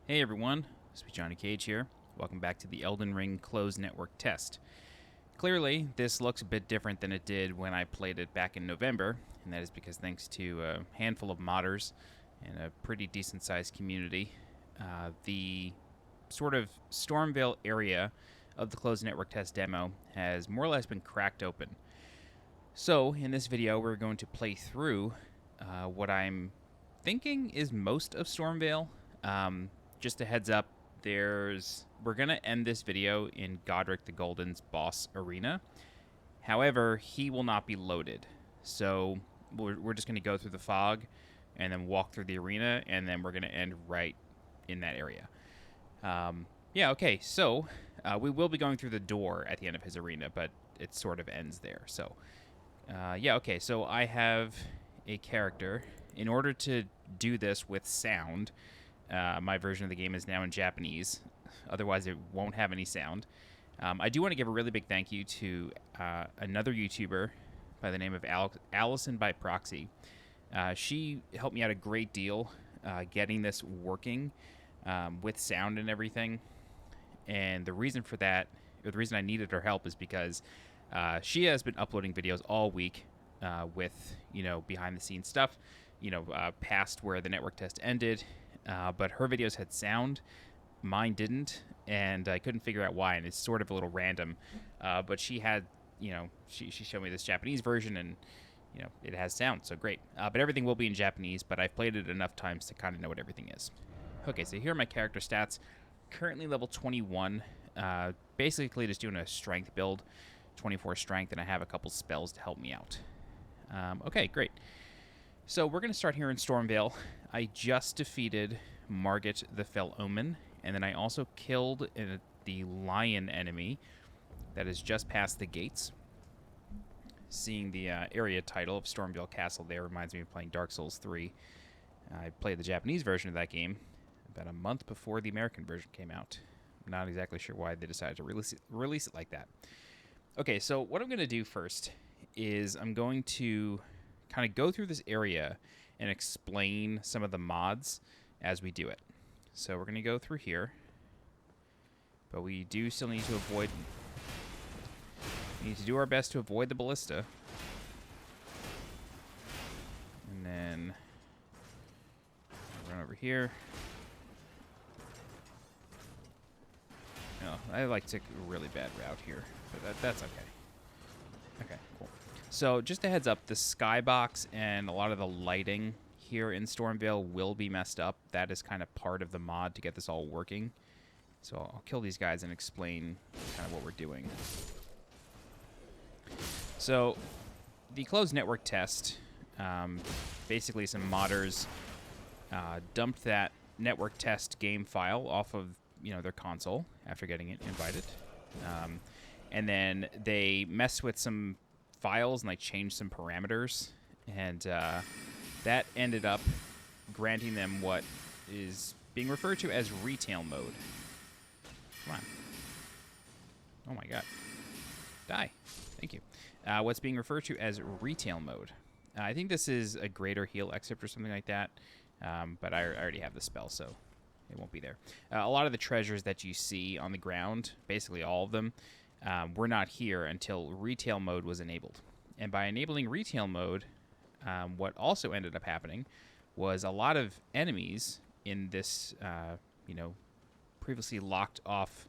Hey everyone, SweetJohnnyCage here. Welcome back to the Elden Ring closed network test. Clearly, this looks a bit different than it did when I played it back in November, and that is because thanks to a handful of modders and a pretty decent-sized community, the sort of Stormveil area of the closed network test demo has more or less been cracked open. So, in this video, we're going to play through what I'm thinking is most of Stormveil. Just a heads up, we're going to end this video in Godrick the Golden's boss arena. However, he will not be loaded. So we're just going to go through the fog and then walk through the arena, and then we're going to end right in that area. Okay, so we will be going through the door at the end of his arena, but it sort of ends there. So, okay, so I have a character. In order to do this with sound, my version of the game is now in Japanese. Otherwise, it won't have any sound. I do want to give a really big thank you to another YouTuber by the name of Allison by Proxy. She helped me out a great deal getting this working with sound and everything. And the reason for that, or the reason I needed her help, is because she has been uploading videos all week with, behind-the-scenes stuff, past where the network test ended. But her videos had sound, mine didn't, and I couldn't figure out why, and it's sort of a little random. But she had, she showed me this Japanese version, and, it has sound, so great. But everything will be in Japanese, but I've played it enough times to kind of know what everything is. Okay, so here are my character stats. Currently level 21, basically just doing a strength build, 24 strength, and I have a couple spells to help me out. Okay, great. So we're going to start here in Stormveil. I just defeated Margit the Fell Omen, and then I also killed the lion enemy that is just past the gates. Seeing the area title of Stormveil Castle there reminds me of playing Dark Souls 3. I played the Japanese version of that game about a month before the American version came out. I'm not exactly sure why they decided to release it like that. Okay, so what I'm going to do first is I'm going to kind of go through this area and explain some of the mods as we do it. So we're going to go through here, but we do still need to avoid... We need to do our best to avoid the ballista. And then run over here. No, I like to take a really bad route here, but that's okay. Okay, cool. So just a heads up, the skybox and a lot of the lighting here in Stormveil will be messed up. That is kind of part of the mod to get this all working. So I'll kill these guys and explain kind of what we're doing. So the closed network test, basically some modders dumped that network test game file off of their console after getting it invited. And then they messed with some files and changed some parameters, and that ended up granting them what is being referred to as retail mode. Come on. Oh my god. Die. Thank you. What's being referred to as retail mode. I think this is a greater heal except or something like that, but I already have the spell, so it won't be there. A lot of the treasures that you see on the ground, basically all of them, were not here until retail mode was enabled. And by enabling retail mode, what also ended up happening was a lot of enemies in this, previously locked off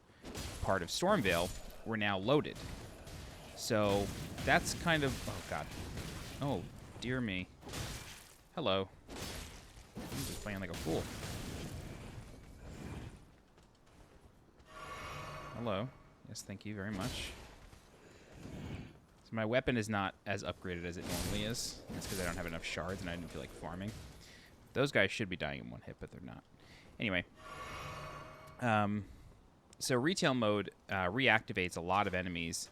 part of Stormveil were now loaded. So that's kind of... Oh, God. Oh, dear me. Hello. I'm just playing like a fool. Hello. Yes, thank you very much. So my weapon is not as upgraded as it normally is. That's because I don't have enough shards and I didn't feel like farming. Those guys should be dying in one hit, but they're not. Anyway. So retail mode reactivates a lot of enemies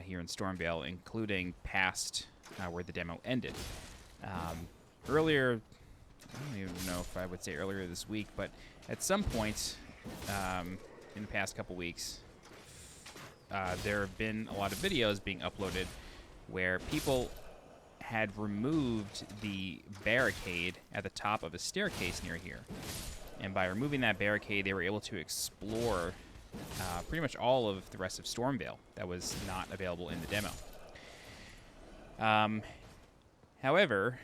here in Stormveil, including past where the demo ended. Earlier, I don't even know if I would say earlier this week, but at some point in the past couple weeks, there have been a lot of videos being uploaded where people had removed the barricade at the top of a staircase near here. And by removing that barricade, they were able to explore pretty much all of the rest of Stormveil that was not available in the demo. However,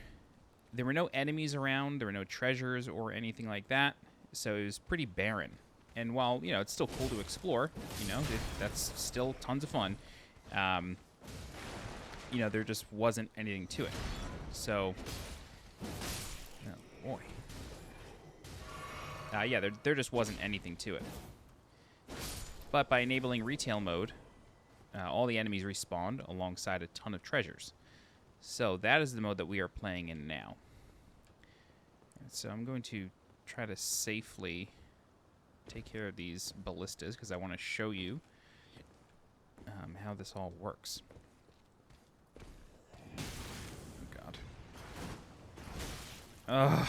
there were no enemies around, there were no treasures or anything like that, so it was pretty barren. And while, you know, it's still cool to explore, you know, that's still tons of fun, you know, there just wasn't anything to it. So, oh boy. Yeah, there just wasn't anything to it. But by enabling retail mode, all the enemies respawned alongside a ton of treasures. So that is the mode that we are playing in now. So I'm going to try to safely take care of these ballistas because I want to show you how this all works. Oh, God. Ugh.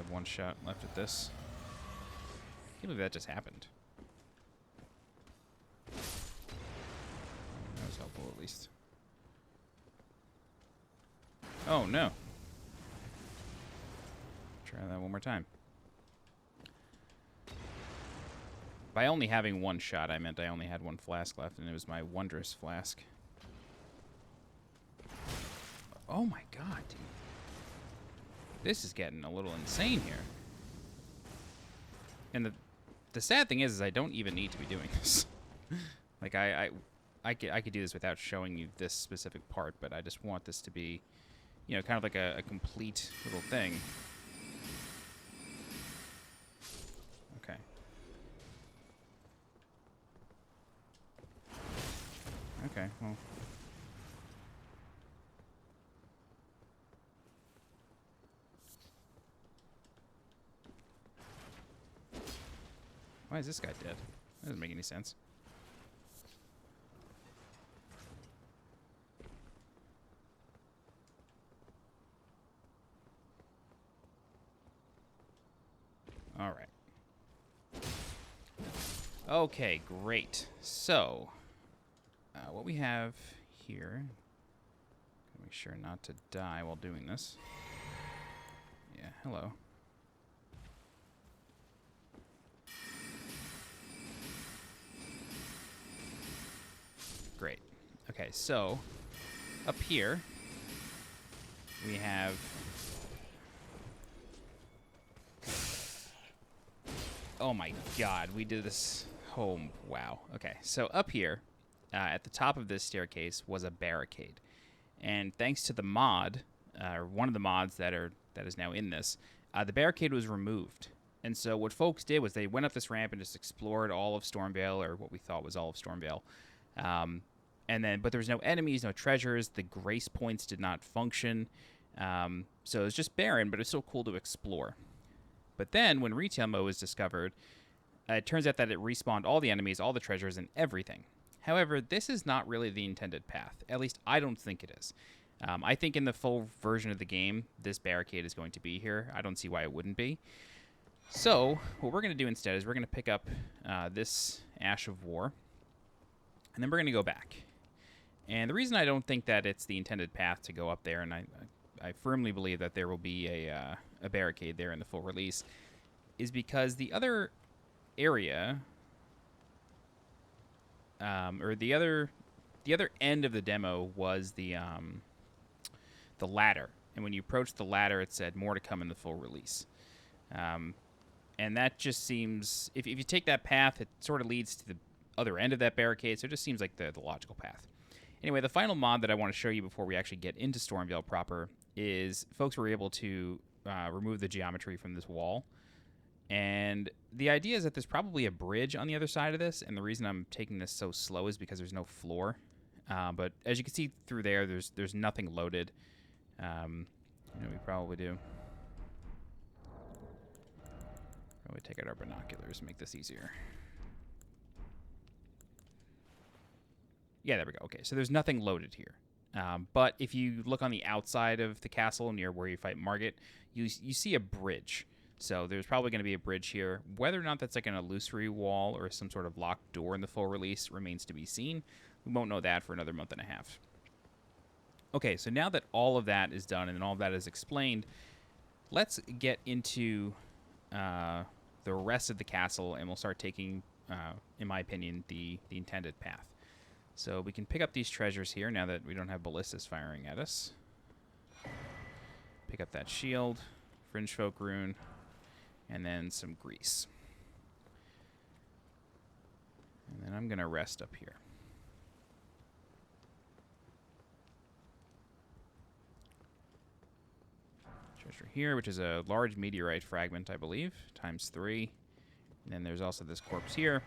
One shot left at this. I can't believe that just happened. That was helpful, at least. Oh, no. Try that one more time. By only having one shot, I meant I only had one flask left, and it was my wondrous flask. Oh, my God, dude. This is getting a little insane here. And the sad thing is I don't even need to be doing this. Like, I could do this without showing you this specific part, but I just want this to be, you know, kind of like a complete little thing. Okay. Okay, well. Why is this guy dead? That doesn't make any sense. All right. Okay, great. So, what we have here, make sure not to die while doing this. Yeah, hello. Great. Okay, so up here we have oh my God, we did this. Oh, wow. Okay, so up here at the top of this staircase was a barricade, and thanks to the mod, or one of the mods that is now in this, the barricade was removed. And so what folks did was they went up this ramp and just explored all of Stormveil, or what we thought was all of Stormveil. But there was no enemies, no treasures. The grace points did not function. So it was just barren, but it's still cool to explore. But then when retail mode was discovered, it turns out that it respawned all the enemies, all the treasures, and everything. However, this is not really the intended path. At least I don't think it is. I think in the full version of the game, this barricade is going to be here. I don't see why it wouldn't be. So what we're going to do instead is we're going to pick up this Ash of War, and then we're going to go back. And the reason I don't think that it's the intended path to go up there, and I firmly believe that there will be a barricade there in the full release, is because the other area, or the other end of the demo was the ladder. And when you approached the ladder, it said more to come in the full release. And that just seems, if you take that path, it sort of leads to the other end of that barricade, so it just seems like the logical path. Anyway, the final mod that I want to show you before we actually get into Stormveil proper is folks were able to remove the geometry from this wall. And the idea is that there's probably a bridge on the other side of this, and the reason I'm taking this so slow is because there's no floor. But as you can see through there, there's nothing loaded. We probably do. Probably take out our binoculars and make this easier. Yeah, there we go. Okay, so there's nothing loaded here. But if you look on the outside of the castle near where you fight Margit, you see a bridge. So there's probably going to be a bridge here. Whether or not that's like an illusory wall or some sort of locked door in the full release remains to be seen. We won't know that for another month and a half. Okay, so now that all of that is done and all of that is explained, let's get into the rest of the castle, and we'll start taking, in my opinion, the intended path. So we can pick up these treasures here now that we don't have ballistas firing at us. Pick up that shield, Fringe Folk rune, and then some grease. And then I'm going to rest up here. Treasure here, which is a large meteorite fragment, I believe, ×3. And then there's also this corpse here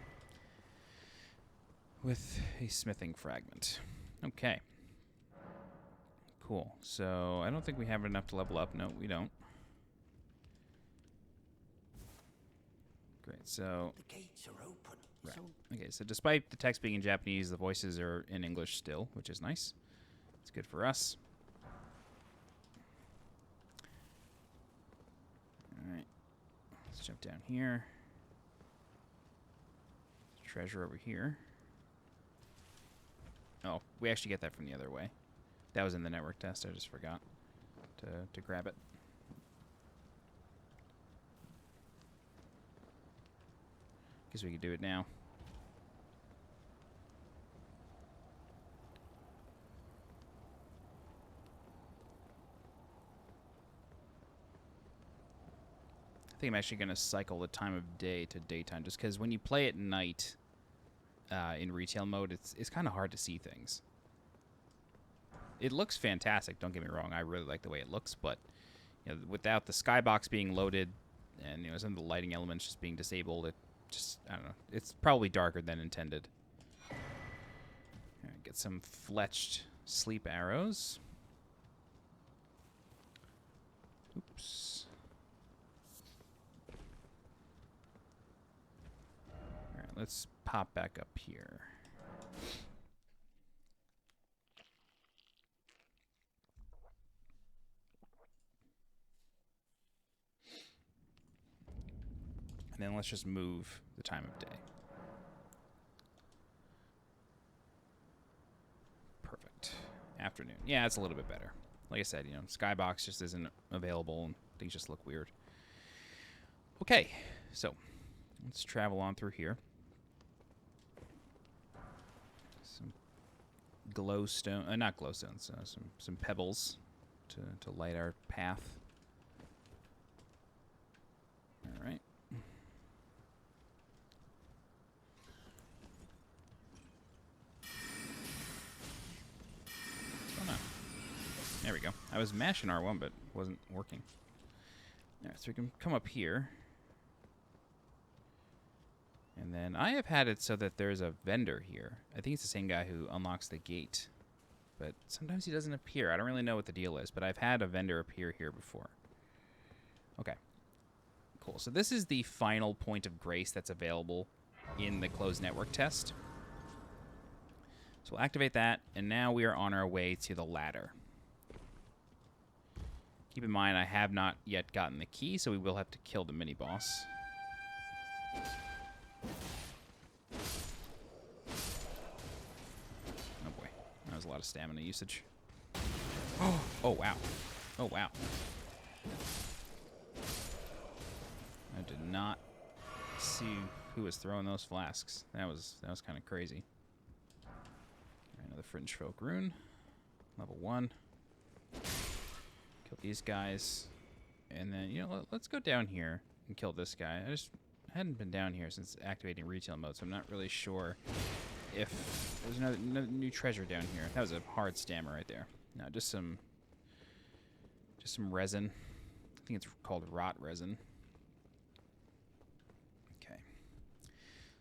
with a smithing fragment. Okay. Cool. So I don't think we have enough to level up. No, we don't. Great. So the gates are open. right. Okay. So despite the text being in Japanese, the voices are in English still, which is nice. It's good for us. All right. Let's jump down here. Treasure over here. Oh, we actually get that from the other way. That was in the network test. I just forgot to grab it. Guess we could do it now. I think I'm actually going to cycle the time of day to daytime, just because when you play at night in retail mode, it's kind of hard to see things. It looks fantastic, don't get me wrong. I really like the way it looks, but you know, without the skybox being loaded and some of the lighting elements just being disabled, it just, I don't know. It's probably darker than intended. All right, get some fletched sleep arrows. Oops. All right, let's pop back up here. And then let's just move the time of day. Perfect. Afternoon. Yeah, it's a little bit better. Like I said, Skybox just isn't available and things just look weird. Okay, so let's travel on through here. Some glowstone, not glowstones, some pebbles to light our path. All right. There we go. I was mashing R1, but it wasn't working. All right, so we can come up here. And then I have had it so that there's a vendor here. I think it's the same guy who unlocks the gate. But sometimes he doesn't appear. I don't really know what the deal is, but I've had a vendor appear here before. Okay. Cool. So this is the final point of grace that's available in the closed network test. So we'll activate that, and now we are on our way to the ladder. Keep in mind, I have not yet gotten the key, so we will have to kill the mini-boss. Oh boy, that was a lot of stamina usage. Oh wow. Oh wow. I did not see who was throwing those flasks. That was kind of crazy. All right, another Fringe Folk rune. Level 1. Kill these guys. And then, let's go down here and kill this guy. I hadn't been down here since activating retail mode, so I'm not really sure if there's another new treasure down here. That was a hard stammer right there. No, just some resin. I think it's called rot resin. Okay.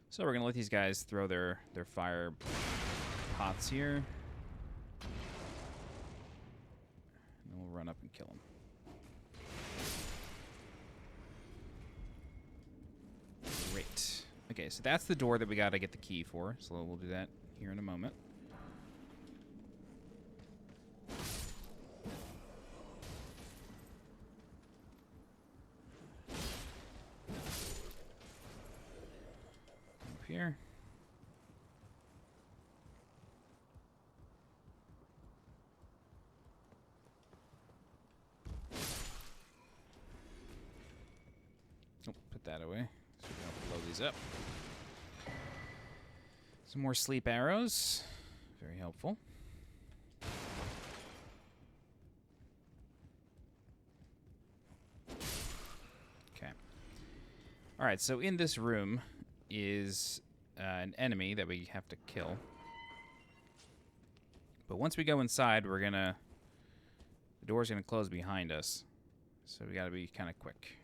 So we're gonna let these guys throw their fire pots here. And we'll run up and kill them. Great. Okay, so that's the door that we gotta get the key for. So we'll do that here in a moment. Up here. put that away so we don't blow these up. Some more sleep arrows. Very helpful. Okay. All right, so in this room is an enemy that we have to kill. But once we go inside, we're gonna... The door's gonna close behind us. So we gotta be kind of quick.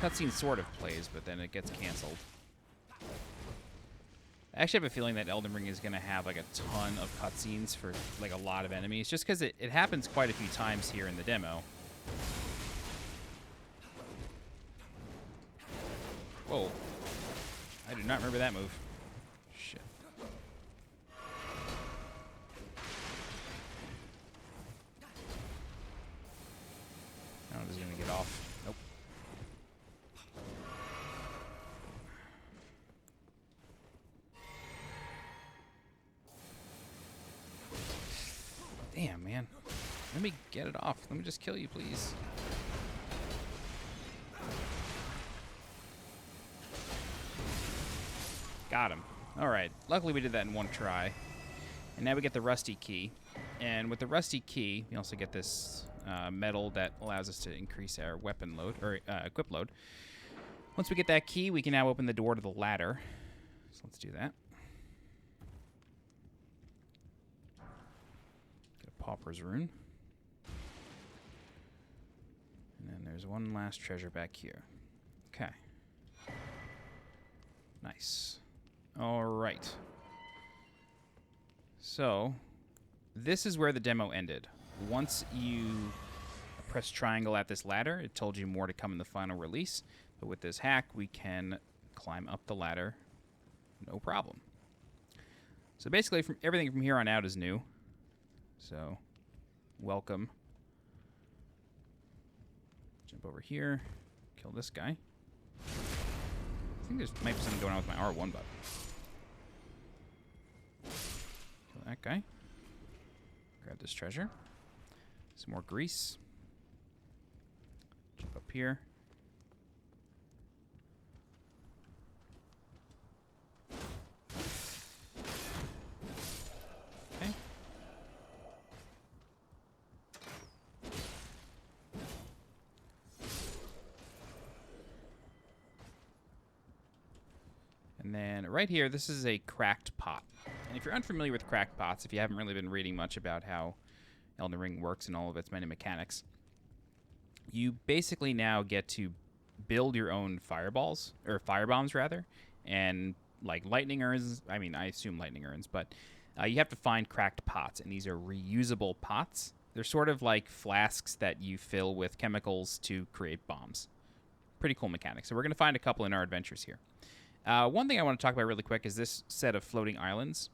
Cutscene sort of plays, but then it gets canceled. I actually have a feeling that Elden Ring is gonna have like a ton of cutscenes for like a lot of enemies, just because it happens quite a few times here in the demo. Whoa. I do not remember that move. Shit. I don't know if he's gonna get off. Nope. Damn, man. Let me get it off. Let me just kill you, please. Got him. Alright. Luckily we did that in one try. And now we get the rusty key. And with the rusty key, we also get this metal that allows us to increase our weapon load, or equip load. Once we get that key, we can now open the door to the ladder. So let's do that. Get a pauper's rune. And then there's one last treasure back here. Okay. Nice. All right. So, this is where the demo ended. Once you press triangle at this ladder, it told you more to come in the final release. But with this hack, we can climb up the ladder, no problem. So basically, everything from here on out is new. So, welcome. Jump over here, kill this guy. I think there's might be something going on with my R1 button. Kill that guy. Grab this treasure. Some more grease. Jump up here. Okay. And then right here, this is a cracked pot. And if you're unfamiliar with cracked pots, if you haven't really been reading much about how Elden Ring works and all of its many mechanics, you basically now get to build your own fireballs, or firebombs rather, and like lightning urns. I mean, I assume lightning urns, but you have to find cracked pots, and these are reusable pots. They're sort of like flasks that you fill with chemicals to create bombs. Pretty cool mechanic. So we're going to find a couple in our adventures here. One thing I want to talk about really quick is this set of floating islands.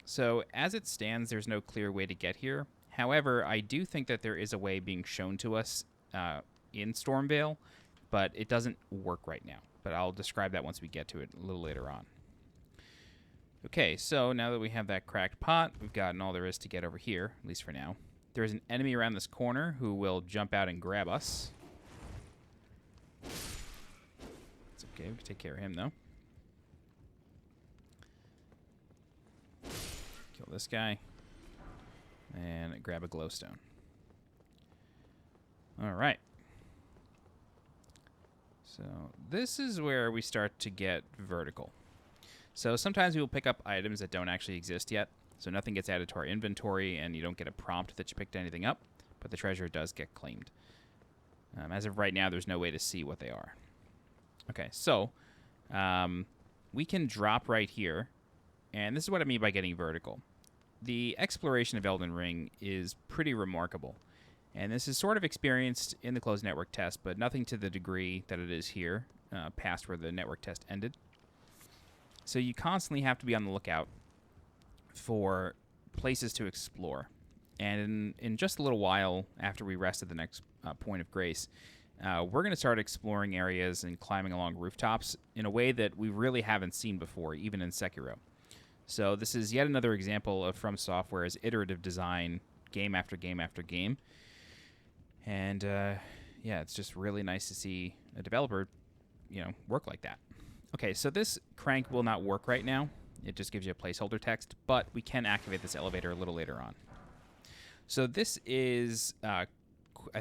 So as it stands, there's no clear way to get here. However, I do think that there is a way being shown to us in Stormveil, but it doesn't work right now. But I'll describe that once we get to it a little later on. Okay, so now that we have that cracked pot, we've gotten all there is to get over here, at least for now. There's an enemy around this corner who will jump out and grab us. It's okay, we can take care of him, though. Kill this guy. And grab a glowstone. Alright. So this is where we start to get vertical. So sometimes we will pick up items that don't actually exist yet. So nothing gets added to our inventory and you don't get a prompt that you picked anything up. But the treasure does get claimed. As of right now, there's no way to see what they are. Okay, so we can drop right here. And this is what I mean by getting vertical. The exploration of Elden Ring is pretty remarkable. And this is sort of experienced in the closed network test, but nothing to the degree that it is here, past where the network test ended. So you constantly have to be on the lookout for places to explore. And in just a little while after we rest at the next point of grace, we're going to start exploring areas and climbing along rooftops in a way that we really haven't seen before, even in Sekiro. So this is yet another example of From Software's iterative design, game after game after game. And yeah, it's just really nice to see a developer, you know, work like that. Okay, so this crank will not work right now. It just gives you a placeholder text, but we can activate this elevator a little later on. So this is, I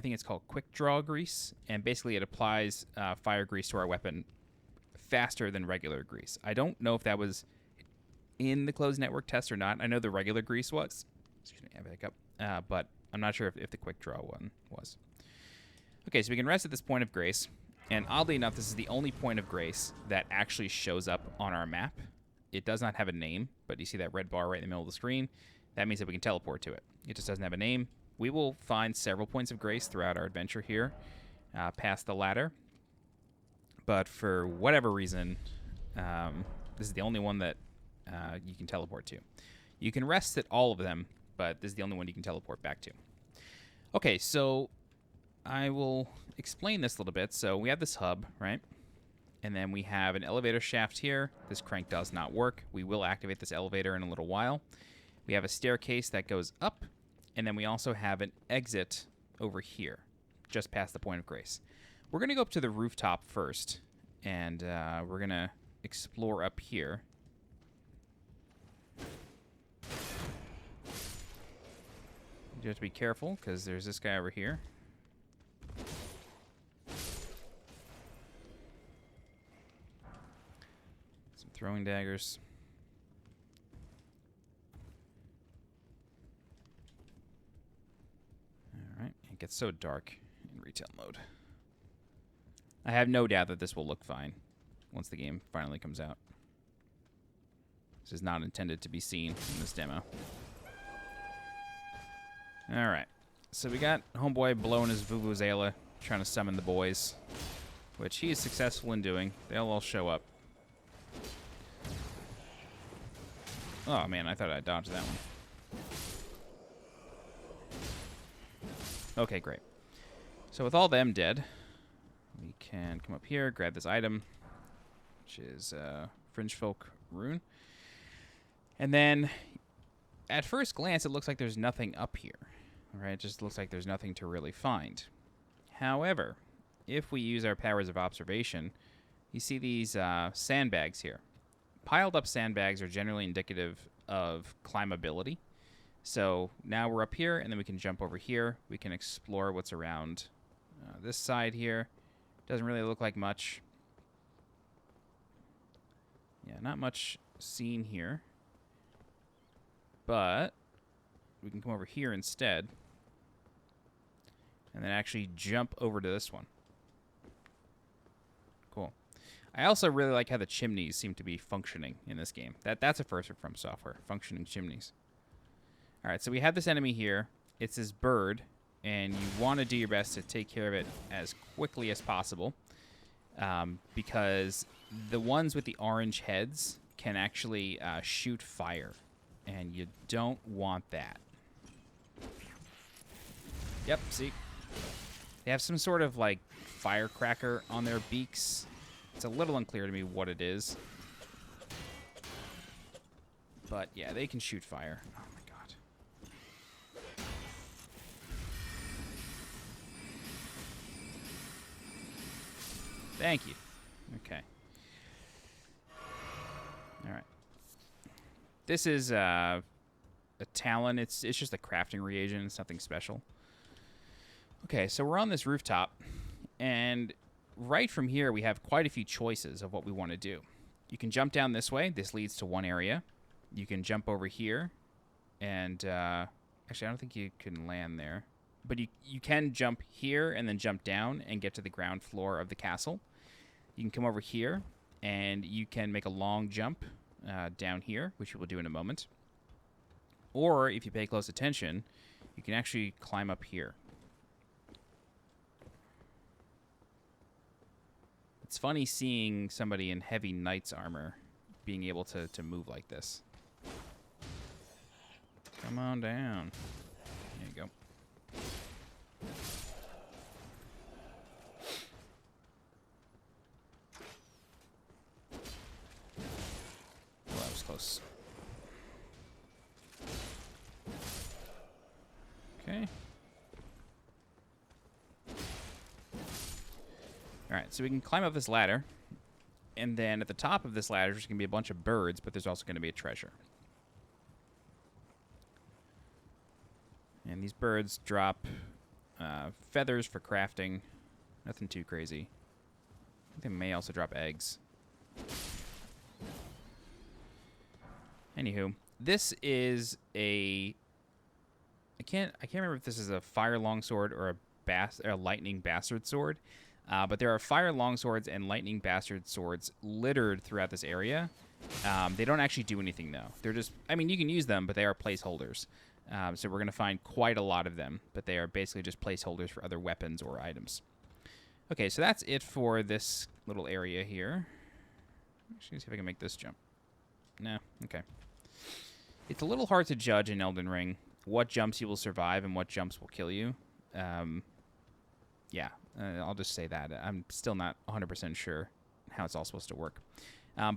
think it's called quick draw grease, and basically it applies fire grease to our weapon faster than regular grease. I don't know if that was in the closed network test or not. I know the regular grease was. Excuse me, I have a hiccup. But I'm not sure if the quick draw one was. Okay, so we can rest at this point of grace. And oddly enough, this is the only point of grace that actually shows up on our map. It does not have a name, but you see that red bar right in the middle of the screen? That means that we can teleport to it. It just doesn't have a name. We will find several points of grace throughout our adventure here, past the ladder. But for whatever reason, this is the only one that you can teleport to. You can rest at all of them, but this is the only one you can teleport back to. Okay, so I will explain this a little bit. So we have this hub, right? And then we have an elevator shaft here. This crank does not work. We will activate this elevator in a little while. We have a staircase that goes up, and then we also have an exit over here, just past the point of grace. We're going to go up to the rooftop first, and we're going to explore up here. You have to be careful, because there's this guy over here. Some throwing daggers. Alright, it gets so dark in retail mode. I have no doubt that this will look fine once the game finally comes out. This is not intended to be seen in this demo. Alright, so we got Homeboy blowing his Vuvuzela, trying to summon the boys, which he is successful in doing. They'll all show up. Oh man, I thought I dodged that one. Okay, great. So with all them dead, we can come up here, grab this item, which is Fringe Folk Rune. And then, at first glance, it looks like there's nothing up here. Right? It just looks like there's nothing to really find. However, if we use our powers of observation, you see these sandbags here. Piled up sandbags are generally indicative of climbability. So now we're up here, and then we can jump over here. We can explore what's around this side here. Doesn't really look like much. Yeah, not much seen here. But we can come over here instead. And then actually jump over to this one. Cool. I also really like how the chimneys seem to be functioning in this game. That's a first from software, functioning chimneys. All right, so we have this enemy here. It's this bird, and you want to do your best to take care of it as quickly as possible, because the ones with the orange heads can actually shoot fire, and you don't want that. Yep, see? They have some sort of, like, firecracker on their beaks. It's a little unclear to me what it is. But, yeah, they can shoot fire. Oh, my God. Thank you. Okay. All right. This is a talon. It's just a crafting reagent. It's nothing special. Okay, so we're on this rooftop, and right from here we have quite a few choices of what we want to do. You can jump down this way. This leads to one area. You can jump over here, and actually I don't think you can land there. But you can jump here and then jump down and get to the ground floor of the castle. You can come over here, and you can make a long jump down here, which we will do in a moment. Or, if you pay close attention, you can actually climb up here. It's funny seeing somebody in heavy knight's armor being able to move like this. Come on down. There you go. Well, that was close. Okay. Alright, so we can climb up this ladder. And then at the top of this ladder, there's going to be a bunch of birds, but there's also going to be a treasure. And these birds drop feathers for crafting. Nothing too crazy. I think they may also drop eggs. Anywho, this is a... I can't remember if this is a fire longsword or a lightning bastard sword. But there are fire longswords and lightning bastard swords littered throughout this area. They don't actually do anything, though. They're just... I mean, you can use them, but they are placeholders. So we're going to find quite a lot of them, but they are basically just placeholders for other weapons or items. Okay, so that's it for this little area here. Actually, see if I can make this jump. No, okay. It's a little hard to judge in Elden Ring what jumps you will survive and what jumps will kill you. Yeah, I'll just say that. I'm still not 100% sure how it's all supposed to work.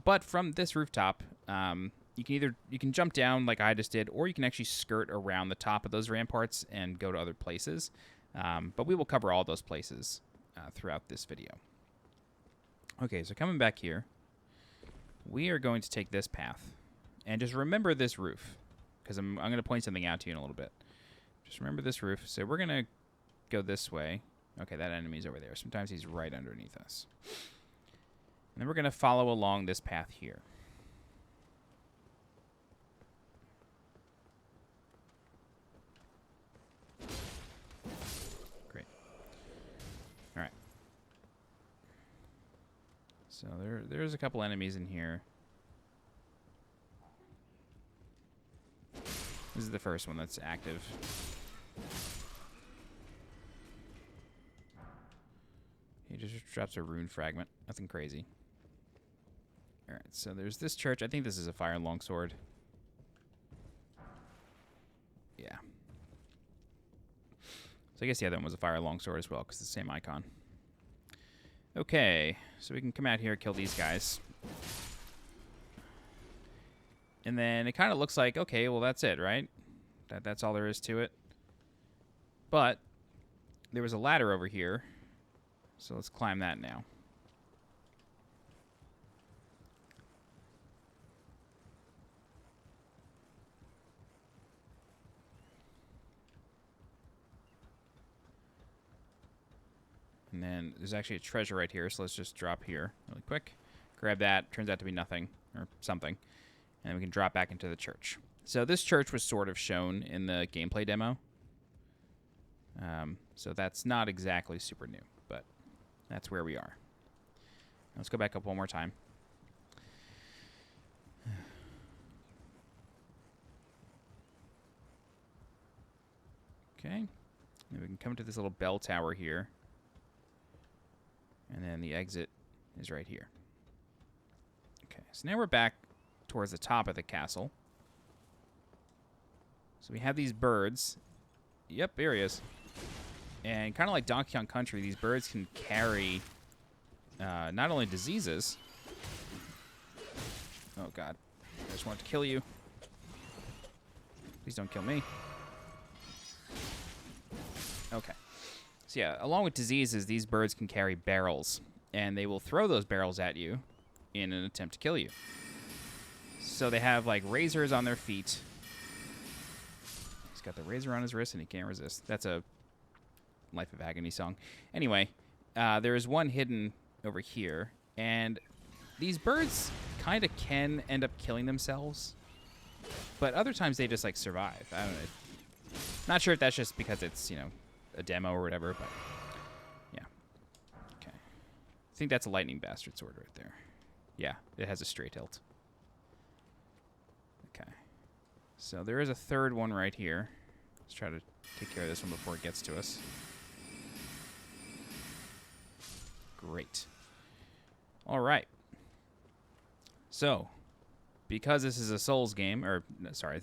But from this rooftop, you can jump down like I just did, or you can actually skirt around the top of those ramparts and go to other places. But we will cover all those places throughout this video. Okay, so coming back here, we are going to take this path. And just remember this roof, because I'm going to point something out to you in a little bit. Just remember this roof. So we're going to go this way. Okay, that enemy's over there. Sometimes he's right underneath us. And then we're going to follow along this path here. Great. All right. So there's a couple enemies in here. This is the first one that's active. He just drops a rune fragment. Nothing crazy. Alright, so there's this church. I think this is a fire longsword. Yeah. So I guess the other one was a fire longsword as well, because it's the same icon. Okay, so we can come out here, kill these guys. And then it kind of looks like, okay, well, that's it, right? That's all there is to it. But there was a ladder over here. So let's climb that now. And then there's actually a treasure right here, so let's just drop here really quick. Grab that. Turns out to be nothing, or something. And we can drop back into the church. So this church was sort of shown in the gameplay demo. So that's not exactly super new, but that's where we are. Let's go back up one more time. Okay. Then we can come to this little bell tower here. And then the exit is right here. Okay, so now we're back towards the top of the castle. So we have these birds. Yep, there he is. And kind of like Donkey Kong Country, these birds can carry not only diseases. Oh, God. I just want to kill you. Please don't kill me. Okay. So yeah, along with diseases, these birds can carry barrels. And they will throw those barrels at you in an attempt to kill you. So they have, like, razors on their feet. He's got the razor on his wrist, and he can't resist. That's a Life of Agony song. Anyway, there is one hidden over here. And these birds kind of can end up killing themselves. But other times they just, like, survive. I don't know. Not sure if that's just because it's, you know, a demo or whatever, but yeah. Okay. I think that's a lightning bastard sword right there. Yeah, it has a straight hilt. Okay. So there is a third one right here. Let's try to take care of this one before it gets to us. Great. All right. So, because this is a Souls game, or sorry,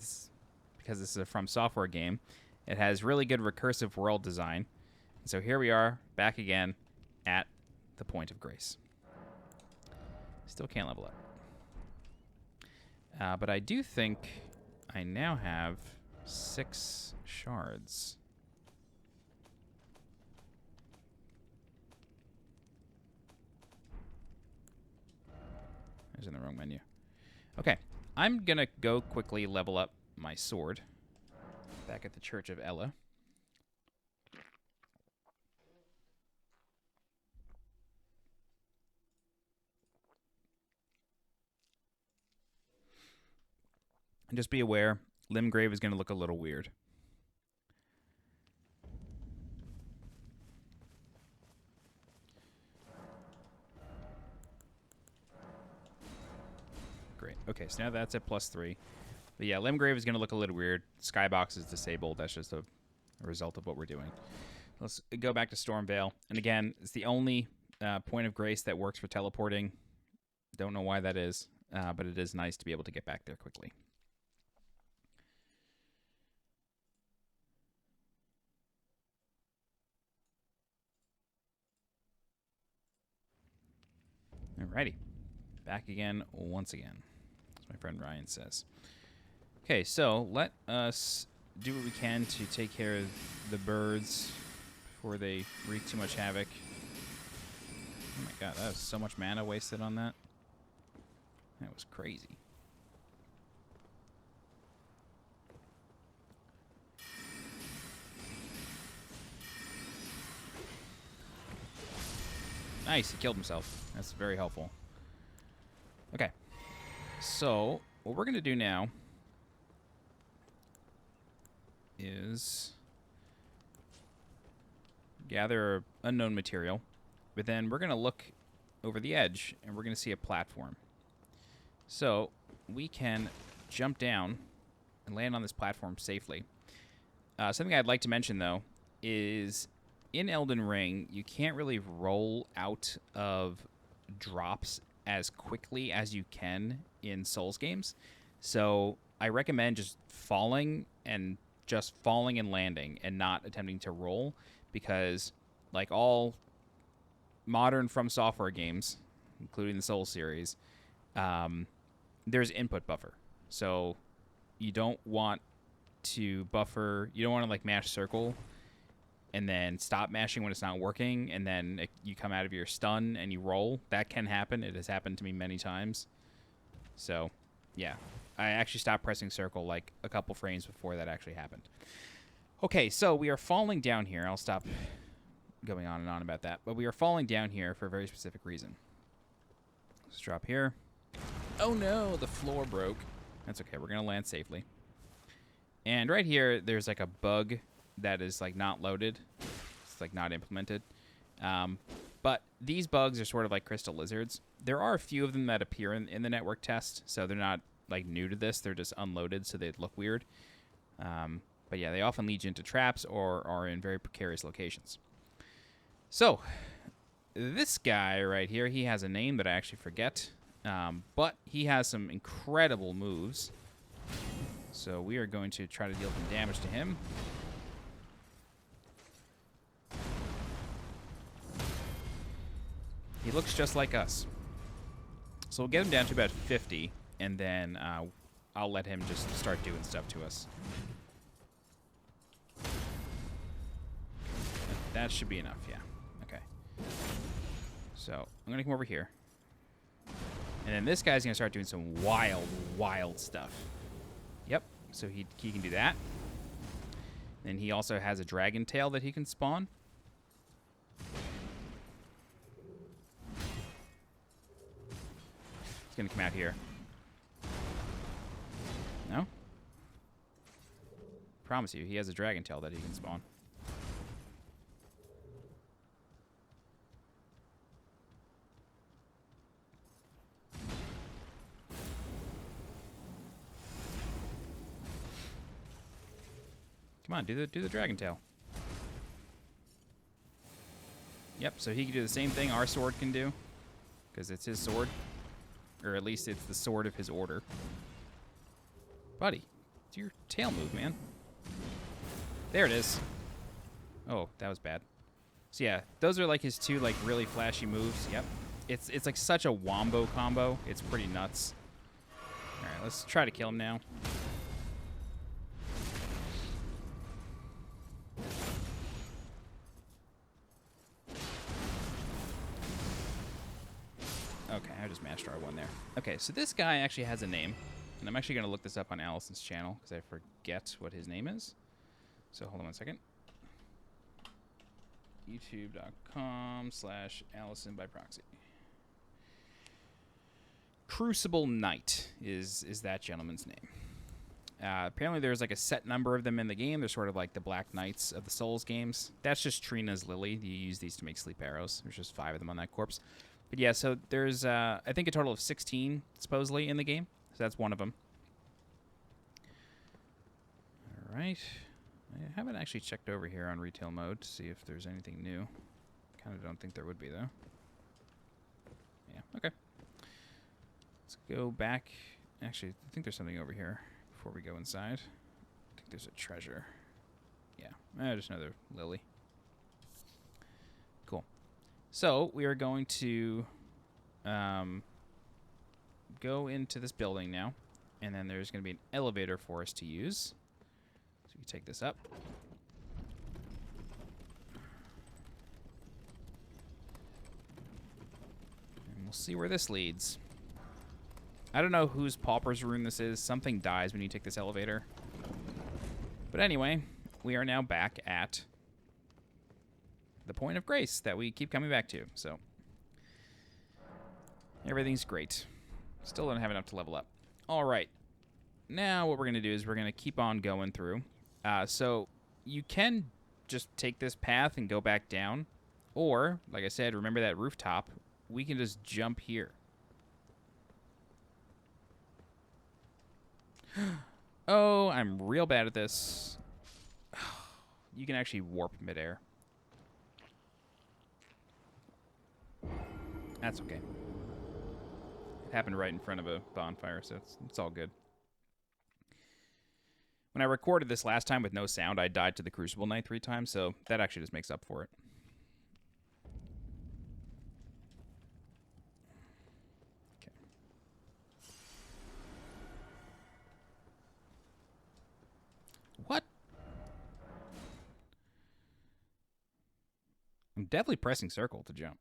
because this is a From Software game, it has really good recursive world design. And so here we are, back again at the Point of Grace. Still can't level up. But I do think I now have 6 shards. I was in the wrong menu. Okay. I'm going to go quickly level up my sword. Back at the Church of Ella. And just be aware, Limgrave is going to look a little weird. Great. Okay, so now that's at +3. But yeah, Limgrave is going to look a little weird. Skybox is disabled. That's just a result of what we're doing. Let's go back to Stormveil. And again, it's the only point of grace that works for teleporting. Don't know why that is, but it is nice to be able to get back there quickly. Alrighty. Back again once again, as my friend Ryan says. Okay, so let us do what we can to take care of the birds before they wreak too much havoc. Oh my god, that was so much mana wasted on that. That was crazy. Nice, he killed himself. That's very helpful. Okay, so what we're going to do now is gather unknown material, but then we're going to look over the edge and we're going to see a platform. So we can jump down and land on this platform safely. Something I'd like to mention, though, is in Elden Ring, you can't really roll out of drops as quickly as you can in Souls games. So I recommend just falling and landing and not attempting to roll, because like all modern From Software games, including the Souls series, there's input buffer. So you don't want to buffer, you don't want to like mash circle and then stop mashing when it's not working, and then you come out of your stun and you roll. That can happen. It has happened to me many times. So, yeah. I actually stopped pressing circle like a couple frames before that actually happened. Okay, so we are falling down here. I'll stop going on and on about that. But we are falling down here for a very specific reason. Let's drop here. Oh no, the floor broke. That's okay. We're going to land safely. And right here, there's like a bug that is like not loaded. It's like not implemented. But these bugs are sort of like crystal lizards. There are a few of them that appear in the network test, so they're not like new to this. They're just unloaded, so they'd look weird. But yeah, they often lead you into traps or are in very precarious locations. So this guy right here, he has a name that I actually forget, but he has some incredible moves. So we are going to try to deal some damage to him. He looks just like us. So we'll get him down to about 50, and then I'll let him just start doing stuff to us. That should be enough, yeah. Okay. So I'm going to come over here. And then this guy's going to start doing some wild, wild stuff. Yep, so he can do that. Then he also has a dragon tail that he can spawn. He's going to come out here. No? Promise you, he has a dragon tail that he can spawn. Come on, do the dragon tail. Yep, so he can do the same thing our sword can do, because it's his sword. Or at least it's the sword of his order. Buddy, do your tail move, man. There it is. Oh, that was bad. So yeah, those are like his two like really flashy moves. Yep. It's like such a wombo combo. It's pretty nuts. Alright, let's try to kill him now. Okay, I just mashed R1 there. Okay, Okay, so this guy actually has a name. And I'm actually going to look this up on Allison's channel because I forget what his name is. So hold on one second. YouTube.com/Allison by proxy. Crucible Knight is that gentleman's name. Apparently there's like a set number of them in the game. They're sort of like the Black Knights of the Souls games. That's just Trina's Lily. You use these to make sleep arrows. There's just 5 of them on that corpse. But yeah, so there's, I think, a total of 16, supposedly, in the game. So that's one of them. All right. I haven't actually checked over here on retail mode to see if there's anything new. Kind of don't think there would be, though. Yeah, okay. Let's go back. Actually, I think there's something over here before we go inside. I think there's a treasure. Yeah, just another lily. Cool. So we are going to go into this building now, and then there's going to be an elevator for us to use. So we take this up. And we'll see where this leads. I don't know whose pauper's rune this is. Something dies when you take this elevator. But anyway, we are now back at the point of grace that we keep coming back to. So everything's great. Still don't have enough to level up. All right. Now what we're going to do is we're going to keep on going through. So you can just take this path and go back down. Or, like I said, remember that rooftop? We can just jump here. Oh, I'm real bad at this. You can actually warp midair. That's okay. It happened right in front of a bonfire, so it's all good. When I recorded this last time with no sound, I died to the Crucible Knight 3 times, so that actually just makes up for it. Okay. What? I'm definitely pressing circle to jump.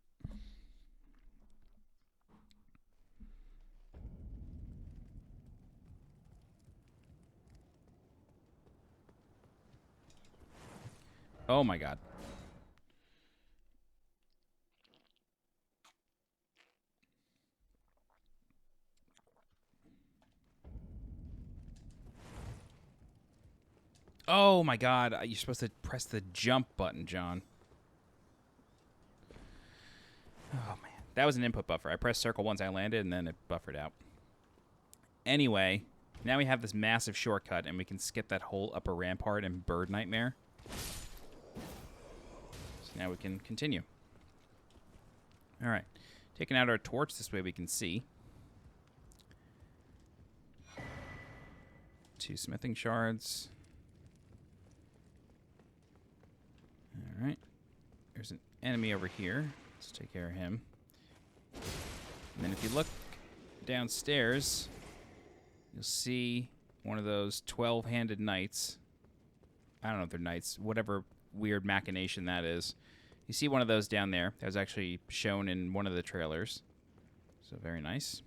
Oh my god. Oh my god. You're supposed to press the jump button, John. Oh man. That was an input buffer. I pressed circle once I landed and then it buffered out. Anyway, now we have this massive shortcut and we can skip that whole upper rampart and bird nightmare. Now we can continue. All right. Taking out our torch. This way we can see. 2 smithing shards. All right. There's an enemy over here. Let's take care of him. And then if you look downstairs, you'll see one of those 12-handed knights. I don't know if they're knights. Whatever weird machination that is. You see one of those down there. That was actually shown in one of the trailers. So very nice.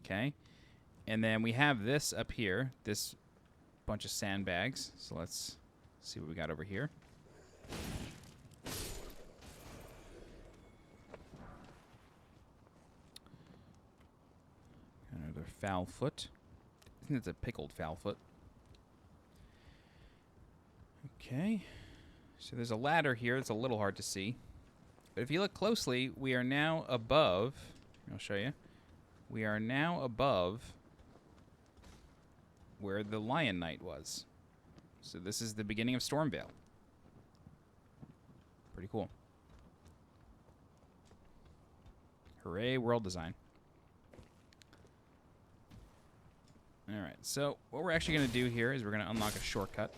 Okay. And then we have this up here. This bunch of sandbags. So let's see what we got over here. Another foul foot. I think it's a pickled foul foot. Okay. So there's a ladder here. It's a little hard to see. But if you look closely, we are now above... I'll show you. We are now above where the Lion Knight was. So this is the beginning of Stormveil. Pretty cool. Hooray, world design. Alright, so what we're actually going to do here is we're going to unlock a shortcut.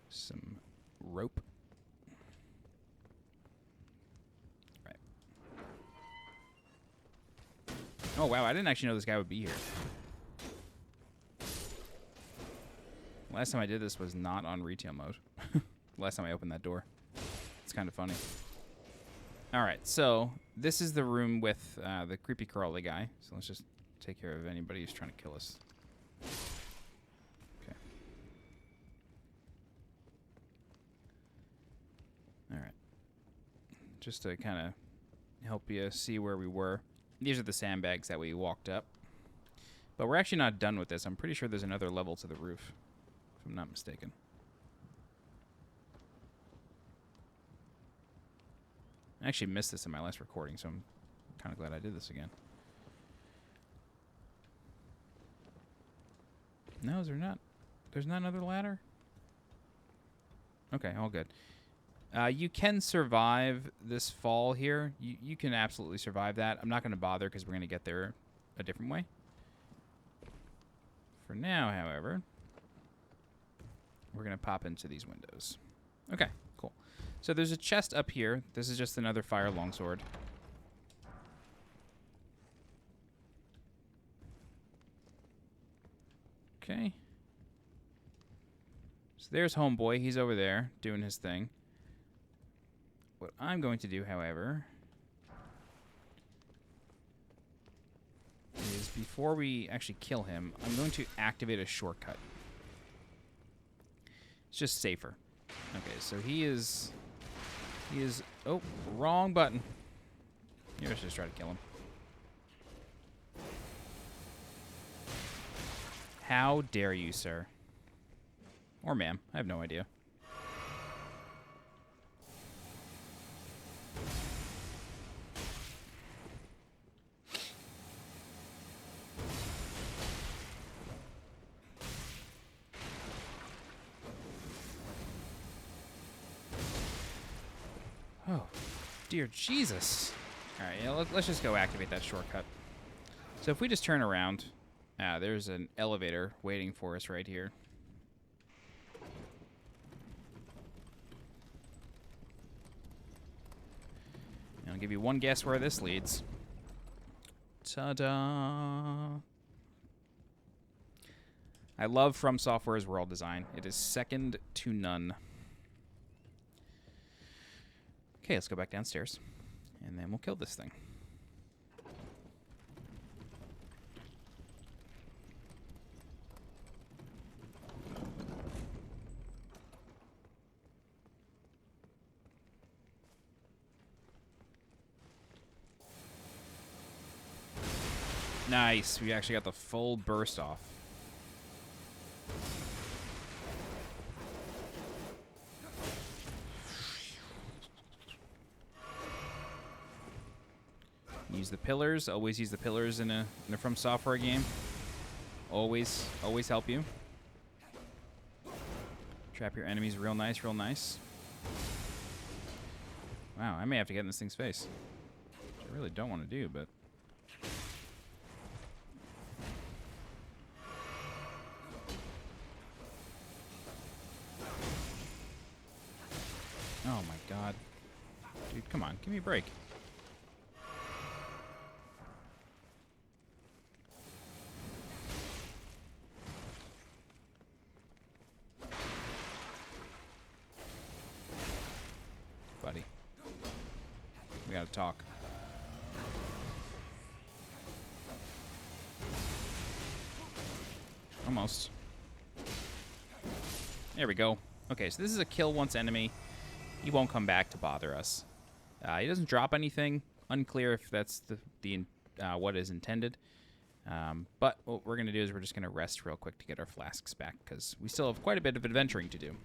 Some rope. Right. Oh, wow. I didn't actually know this guy would be here. Last time I did this was not on retail mode. Last time I opened that door. It's kind of funny. Alright, so this is the room with the creepy crawly guy. So let's just take care of anybody who's trying to kill us. Okay. Alright. Just to kind of help you see where we were. These are the sandbags that we walked up. But we're actually not done with this. I'm pretty sure there's another level to the roof, if I'm not mistaken. I actually missed this in my last recording, so I'm kind of glad I did this again. No, is there not? There's not another ladder? Okay, all good. You can survive this fall here. You can absolutely survive that. I'm not going to bother because we're going to get there a different way. For now, however, we're going to pop into these windows. Okay, cool. So there's a chest up here. This is just another fire longsword. Okay. So there's Homeboy. He's over there doing his thing. What I'm going to do, however, is before we actually kill him, I'm going to activate a shortcut. It's just safer. Okay, so he is... Oh, wrong button. Here, let's just try to kill him. How dare you, sir? Or ma'am. I have no idea. Oh, dear Jesus. All right, yeah, let's just go activate that shortcut. So if we just turn around, there's an elevator waiting for us right here. And I'll give you one guess where this leads. Ta-da! I love From Software's world design. It is second to none. Okay, let's go back downstairs, and then we'll kill this thing. Nice. We actually got the full burst off. Use the pillars. Always use the pillars in a From Software game. Always help you. Trap your enemies real nice, real nice. Wow, I may have to get in this thing's face. Which I really don't want to do, but... Oh my god. Dude, come on. Give me a break. Buddy. We gotta talk. Almost. There we go. Okay, so this is a kill once enemy. He won't come back to bother us. He doesn't drop anything. Unclear if that's the what is intended. But what we're going to do is we're just going to rest real quick to get our flasks back, because we still have quite a bit of adventuring to do.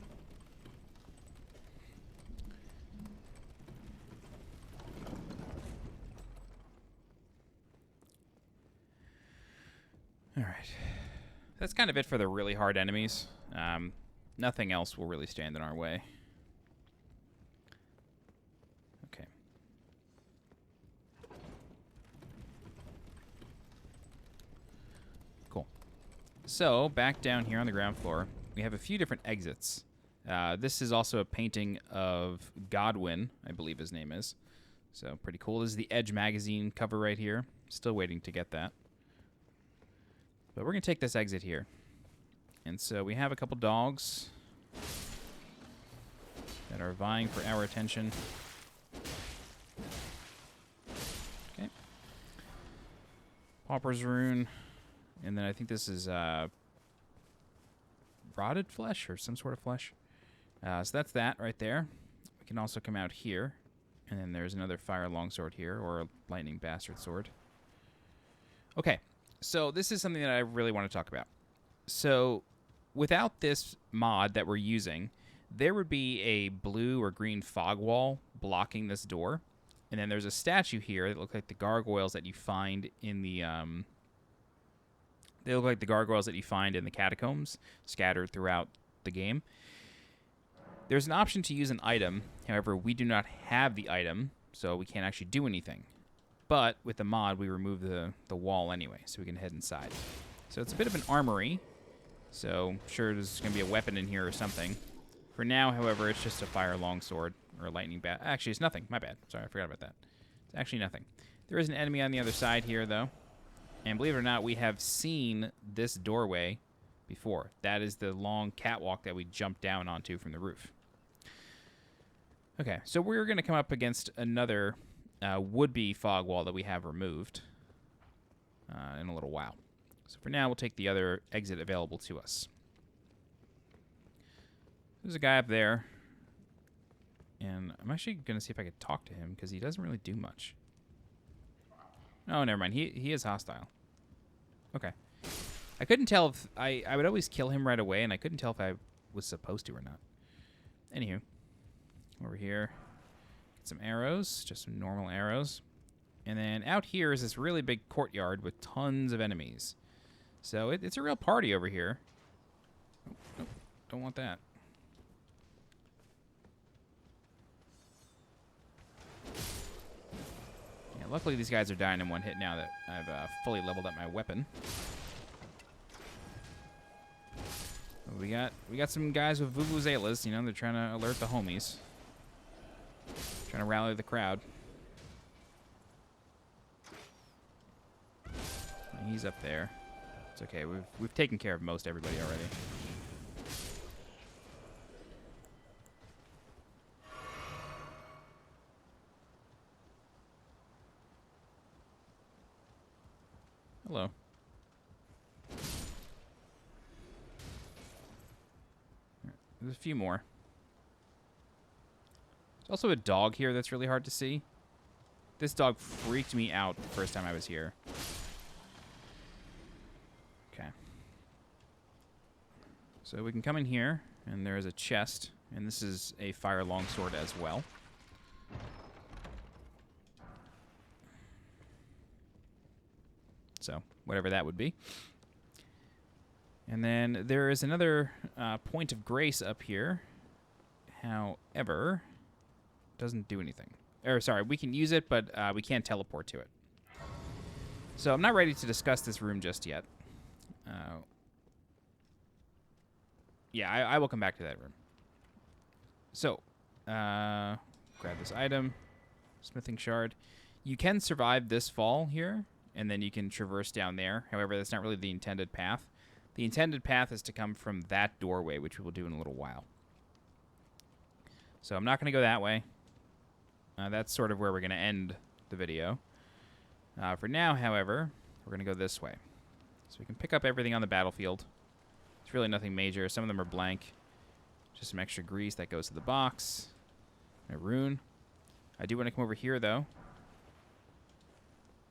Alright. That's kind of it for the really hard enemies. Nothing else will really stand in our way. Okay. Cool. So, back down here on the ground floor, we have a few different exits. This is also a painting of Godwin, I believe his name is. So, pretty cool. This is the Edge magazine cover right here. Still waiting to get that. But we're going to take this exit here. And so we have a couple dogs that are vying for our attention. Okay. Pauper's Rune. And then I think this is rotted flesh or some sort of flesh. So that's that right there. We can also come out here. And then there's another fire longsword here, or a lightning bastard sword. Okay, so this is something that I really want to talk about. So without this mod that we're using, there would be a blue or green fog wall blocking this door. And then there's a statue here that looks like the gargoyles that you find in the... they look like the gargoyles that you find in the catacombs, scattered throughout the game. There's an option to use an item. However, we do not have the item, so we can't actually do anything. But with the mod, we remove the wall anyway, so we can head inside. So it's a bit of an armory. So I'm sure there's going to be a weapon in here or something. For now, however, it's just a fire longsword or a lightning bat. Actually, it's nothing. My bad. Sorry, I forgot about that. It's actually nothing. There is an enemy on the other side here, though. And believe it or not, we have seen this doorway before. That is the long catwalk that we jumped down onto from the roof. Okay, so we're going to come up against another would-be fog wall that we have removed in a little while. So for now, we'll take the other exit available to us. There's a guy up there. And I'm actually going to see if I could talk to him, because he doesn't really do much. Oh, never mind. He is hostile. Okay. I couldn't tell if... I would always kill him right away, and I couldn't tell if I was supposed to or not. Anywho. Over here. Get some arrows. Just some normal arrows. And then out here is this really big courtyard with tons of enemies. So it's a real party over here. Oh, nope. Don't want that. Luckily, these guys are dying in one hit now that I've fully leveled up my weapon. We got some guys with vuvuzelas. You know, they're trying to alert the homies, trying to rally the crowd. And he's up there. It's okay. We've taken care of most everybody already. Hello. There's a few more. There's also a dog here that's really hard to see. This dog freaked me out the first time I was here. Okay. So we can come in here, and there is a chest, and this is a fire longsword as well. So, whatever that would be. And then there is another point of grace up here. However, doesn't do anything. Or, sorry, we can use it, but we can't teleport to it. So, I'm not ready to discuss this room just yet. Yeah, I will come back to that room. So, grab this item. Smithing shard. You can survive this fall here. And then you can traverse down there. However, that's not really the intended path. The intended path is to come from that doorway, which we will do in a little while. So I'm not going to go that way. That's sort of where we're going to end the video. For now, however, we're going to go this way. So we can pick up everything on the battlefield. It's really nothing major. Some of them are blank. Just some extra grease that goes to the box. A rune. I do want to come over here, though.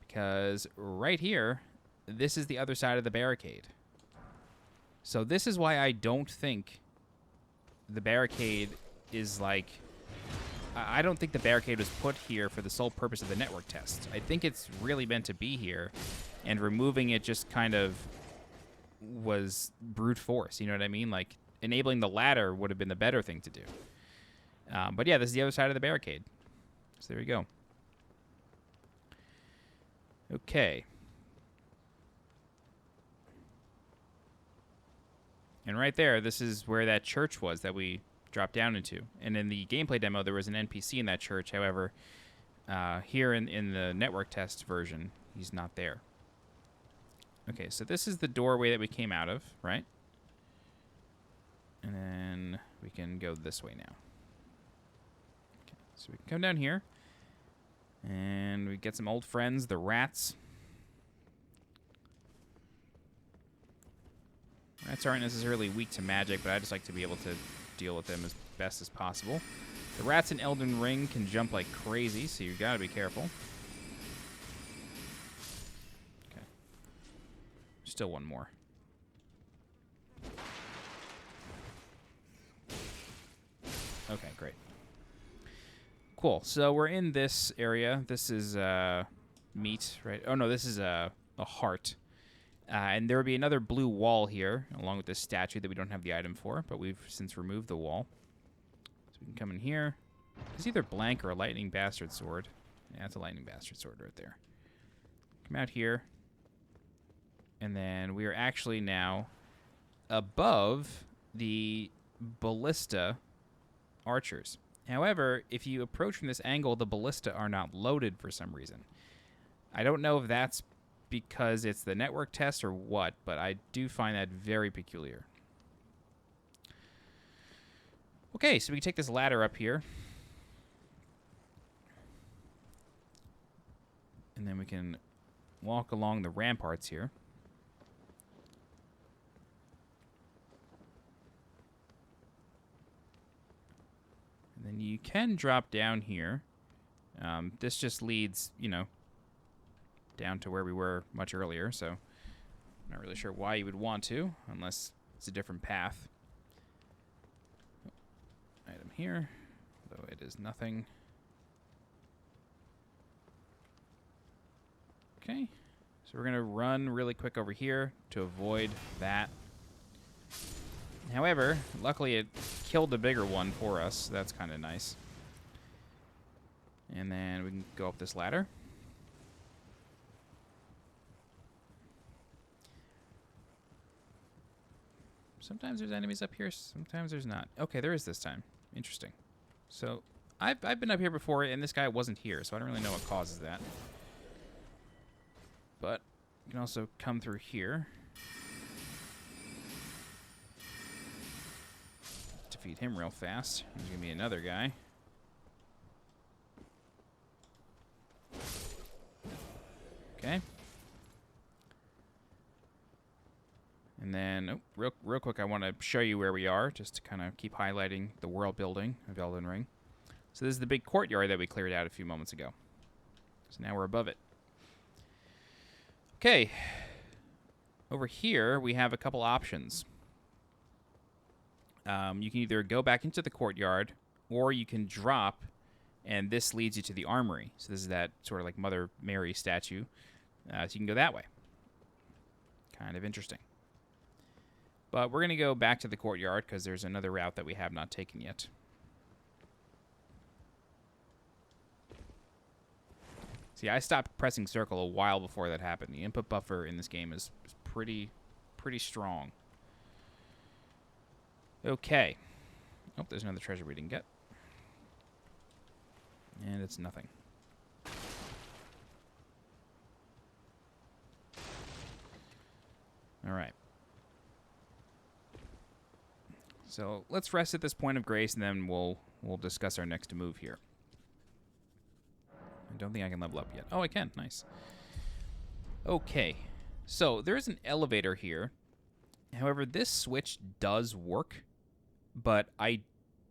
Because right here, this is the other side of the barricade. So this is why I don't think the barricade is like... I don't think the barricade was put here for the sole purpose of the network test. I think it's really meant to be here, and removing it just kind of was brute force, you know what I mean? Like, enabling the ladder would have been the better thing to do. But yeah, this is the other side of the barricade. So there you go. Okay. And right there, this is where that church was that we dropped down into. And in the gameplay demo, there was an NPC in that church. However, here in the network test version, he's not there. Okay, so this is the doorway that we came out of, right? And then we can go this way now. Okay, so we can come down here. And we get some old friends, the rats. Rats aren't necessarily weak to magic, but I just like to be able to deal with them as best as possible. The rats in Elden Ring can jump like crazy, so you gotta be careful. Okay. Still one more. Okay, great. Cool. So we're in this area. This is meat, right? Oh no, this is a heart. And there will be another blue wall here, along with this statue that we don't have the item for, but we've since removed the wall. So we can come in here. It's either blank or a lightning bastard sword. Yeah, it's a lightning bastard sword right there. Come out here. And then we are actually now above the ballista archers. However, if you approach from this angle, the ballista are not loaded for some reason. I don't know if that's because it's the network test or what, but I do find that very peculiar. Okay, so we can take this ladder up here. And then we can walk along the ramparts here. And then you can drop down here. This just leads, you know, down to where we were much earlier, so I'm not really sure why you would want to, unless it's a different path. Item here, though it is nothing. Okay, so we're going to run really quick over here to avoid that. However, luckily it killed the bigger one for us, so that's kind of nice. And then we can go up this ladder. Sometimes there's enemies up here, sometimes there's not. Okay, there is this time. Interesting. So, I've been up here before, and this guy wasn't here, so I don't really know what causes that. But, you can also come through here. Defeat him real fast. There's going to be another guy. Okay. And then, real quick, I want to show you where we are, just to kind of keep highlighting the world building of Elden Ring. So this is the big courtyard that we cleared out a few moments ago. So now we're above it. Okay. Over here, we have a couple options. You can either go back into the courtyard, or you can drop, and this leads you to the Armory. So this is that sort of like Mother Mary statue. So you can go that way. Kind of interesting. But we're going to go back to the courtyard because there's another route that we have not taken yet. See, I stopped pressing circle a while before that happened. The input buffer in this game is pretty strong. Okay. Oh, there's another treasure we didn't get. And it's nothing. All right. So let's rest at this point of grace, and then we'll discuss our next move here. I don't think I can level up yet. Oh, I can. Nice. Okay. So there is an elevator here. However, this switch does work, but I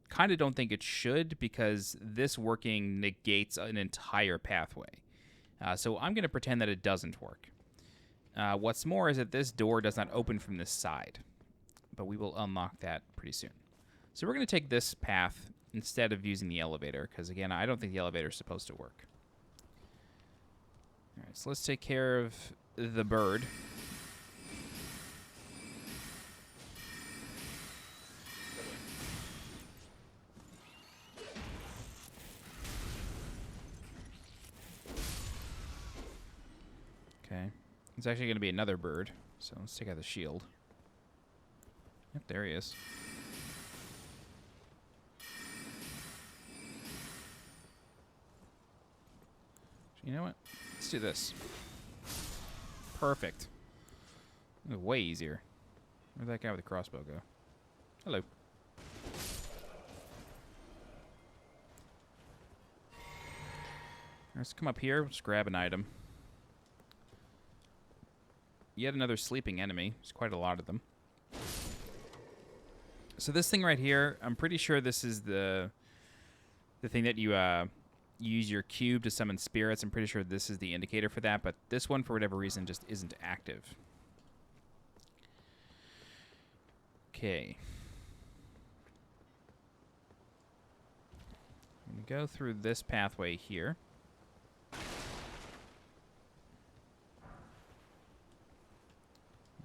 kind of don't think it should because this working negates an entire pathway. So I'm going to pretend that it doesn't work. What's more is that this door does not open from this side, but we will unlock that pretty soon. So we're going to take this path instead of using the elevator because, again, I don't think the elevator is supposed to work. All right, so let's take care of the bird. Okay. It's actually going to be another bird, so let's take out the shield. Yep, there he is. You know what? Let's do this. Perfect. Way easier. Where'd that guy with the crossbow go? Hello. Let's come up here. Let's grab an item. Yet another sleeping enemy. There's quite a lot of them. So this thing right here, I'm pretty sure this is the thing that you use your cube to summon spirits. I'm pretty sure this is the indicator for that, but this one, for whatever reason, just isn't active. Okay. I'm going to go through this pathway here.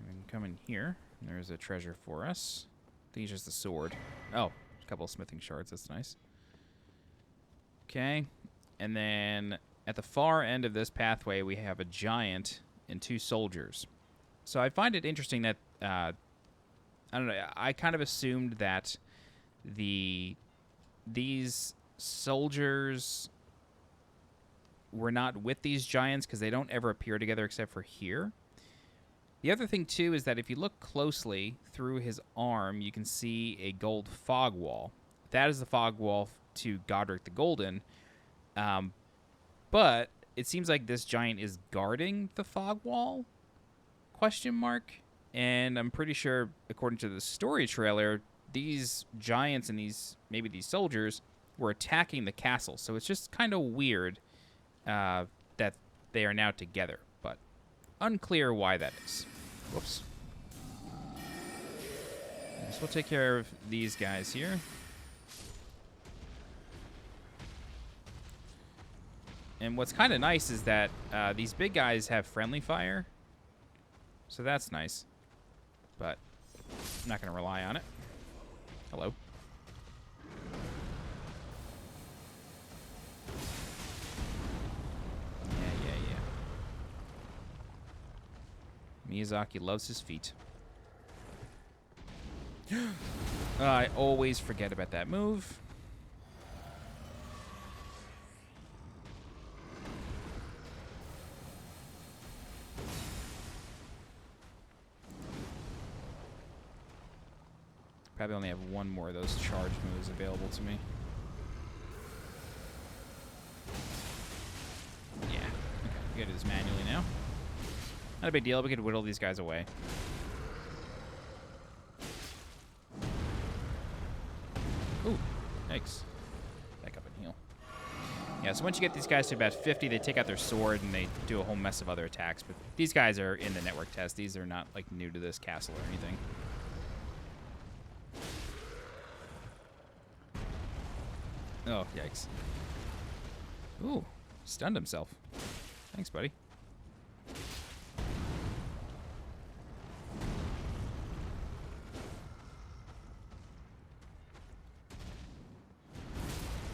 And come in here. There's a treasure for us. I think it's just the sword. Oh, a couple of smithing shards. That's nice. Okay. And then at the far end of this pathway, we have a giant and 2 soldiers. So I find it interesting that, I don't know, I kind of assumed that these soldiers were not with these giants because they don't ever appear together except for here. The other thing, too, is that if you look closely through his arm, you can see a gold fog wall. That is the fog wall to Godrick the Golden. But it seems like this giant is guarding the fog wall? Question mark. And I'm pretty sure, according to the story trailer, these giants and maybe these soldiers were attacking the castle. So it's just kind of weird that they are now together. But unclear why that is. Whoops. So we'll take care of these guys here. And what's kind of nice is that these big guys have friendly fire. So that's nice. But I'm not going to rely on it. Hello. Yeah. Miyazaki loves his feet. I always forget about that move. Probably only have one more of those charge moves available to me. Yeah. Okay, we gotta do this manually now. Not a big deal. We could whittle these guys away. Ooh, yikes. Back up and heal. Yeah, so once you get these guys to about 50, they take out their sword and they do a whole mess of other attacks. But these guys are in the network test. These are not, like, new to this castle or anything. Oh, yikes. Ooh, stunned himself. Thanks, buddy.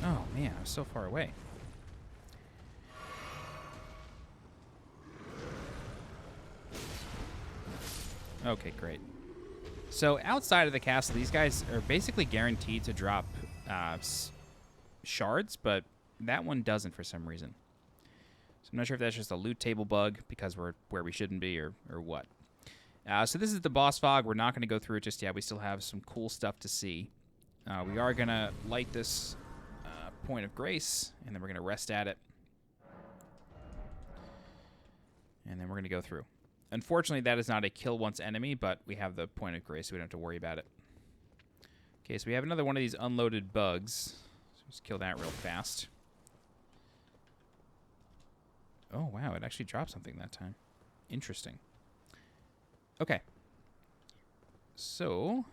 Oh, man, I was so far away. Okay, great. So outside of the castle, these guys are basically guaranteed to drop shards, but that one doesn't for some reason. So I'm not sure if that's just a loot table bug because we're where we shouldn't be or what. So this is the boss fog. We're not going to go through it just yet. We still have some cool stuff to see. We are going to light this point of grace, and then we're going to rest at it. And then we're going to go through. Unfortunately, that is not a kill once enemy, but we have the point of grace, so we don't have to worry about it. Okay, so we have another one of these unloaded bugs. So let's kill that real fast. Oh, wow, it actually dropped something that time. Interesting. Okay. So, I'm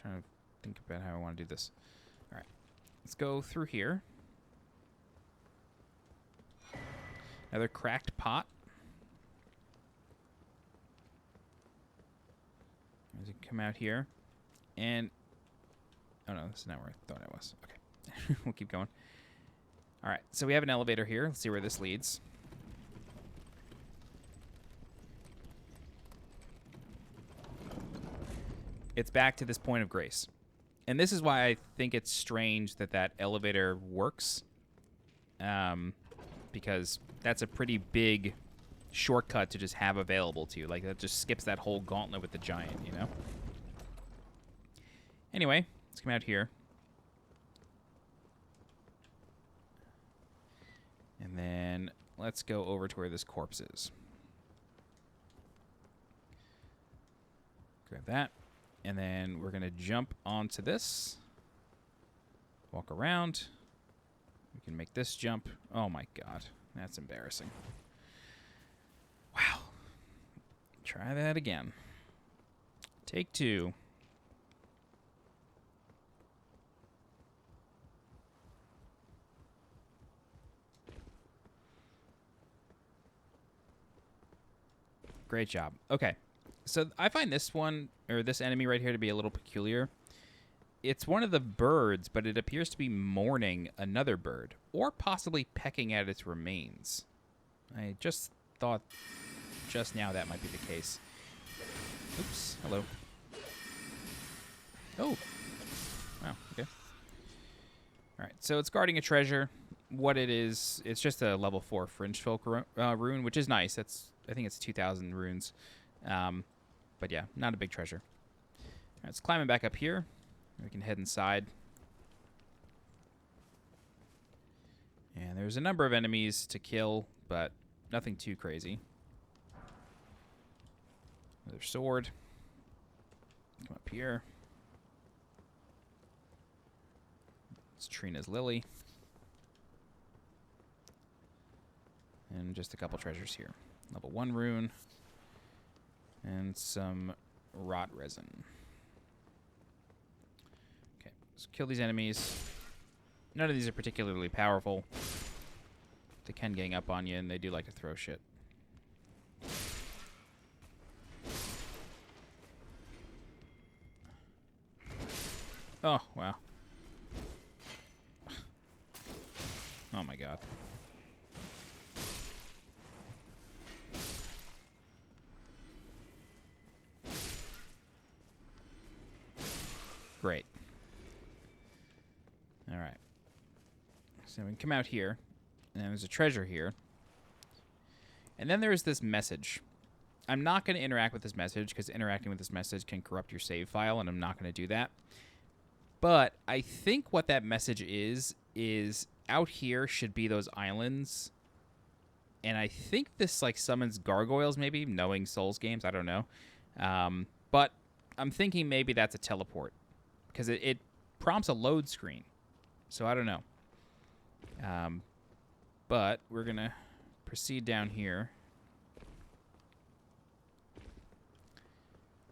trying to think about how I want to do this. All right, let's go through here. Another cracked pot. As you come out here, and oh no, this is not where I thought I was. Okay, we'll keep going. All right, so we have an elevator here. Let's see where this leads. It's back to this point of grace, and this is why I think it's strange that that elevator works, because that's a pretty big shortcut to just have available to you. Like, that just skips that whole gauntlet with the giant, you know? Anyway, let's come out here. And then let's go over to where this corpse is. Grab that. And then we're going to jump onto this. Walk around. We can make this jump. Oh my god. That's embarrassing. Wow. Try that again. Take 2. Great job. Okay. So I find this one, or this enemy right here, to be a little peculiar. It's one of the birds, but it appears to be mourning another bird, or possibly pecking at its remains. I just thought just now that might be the case. Oops. Hello. Oh. Wow. Okay. All right. So it's guarding a treasure. What it is, it's just a level 4 Fringe Folk rune, which is nice. I think it's 2,000 runes. But yeah, not a big treasure. All right, let's climb back up here. We can head inside. And there's a number of enemies to kill, but nothing too crazy. Another sword. Come up here. It's Trina's Lily. And just a couple treasures here. Level 1 rune. And some rot resin. Okay, so kill these enemies. None of these are particularly powerful. They can gang up on you, and they do like to throw shit. Oh, wow. Oh my god. Great. All right. So we can come out here, and then there's a treasure here. And then there's this message. I'm not going to interact with this message, because interacting with this message can corrupt your save file, and I'm not going to do that. But I think what that message is out here should be those islands. And I think this, like, summons gargoyles, maybe, knowing Souls games. I don't know. But I'm thinking maybe that's a teleport, because it prompts a load screen. So I don't know. But we're going to proceed down here.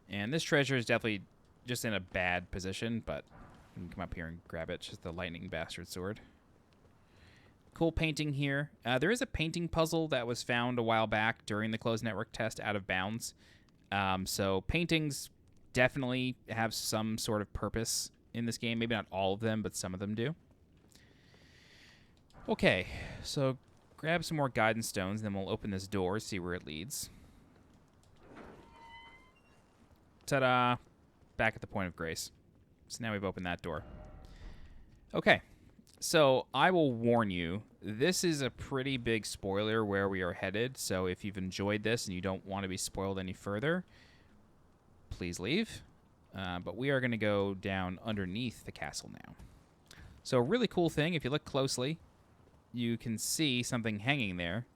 And this treasure is definitely just in a bad position, but we can come up here and grab it. It's just the lightning bastard sword. Cool painting here. There is a painting puzzle that was found a while back during the closed network test out of bounds. So paintings definitely have some sort of purpose in this game. Maybe not all of them, but some of them do. Okay, so grab some more guidance stones, then we'll open this door, see where it leads. Ta-da! Back at the point of grace. So now we've opened that door. Okay, so I will warn you, this is a pretty big spoiler where we are headed, so if you've enjoyed this and you don't want to be spoiled any further, please leave. But we are going to go down underneath the castle now. So a really cool thing, if you look closely, you can see something hanging there,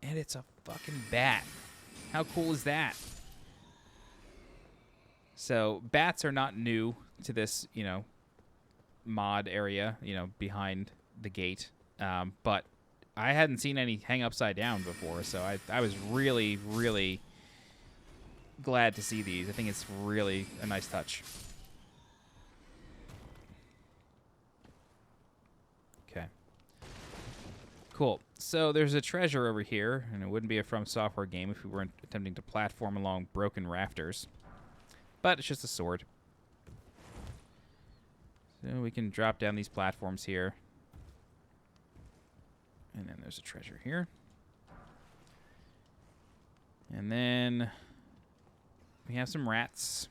and it's a fucking bat. How cool is that? So bats are not new to this, mod area, behind the gate. But I hadn't seen any hang upside down before, so I was really, really glad to see these. I think it's really a nice touch. Okay. Cool. So there's a treasure over here, and it wouldn't be a From Software game if we weren't attempting to platform along broken rafters. But it's just a sword. So we can drop down these platforms here. And then there's a treasure here. And then we have some rats.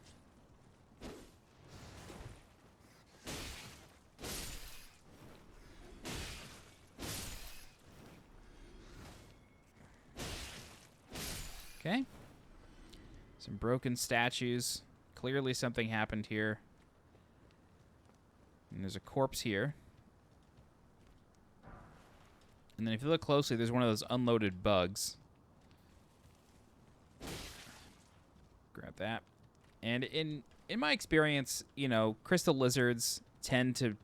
Okay. Some broken statues. Clearly something happened here. And there's a corpse here. And then if you look closely, there's one of those unloaded bugs. Grab that. And in my experience, you know, crystal lizards tend to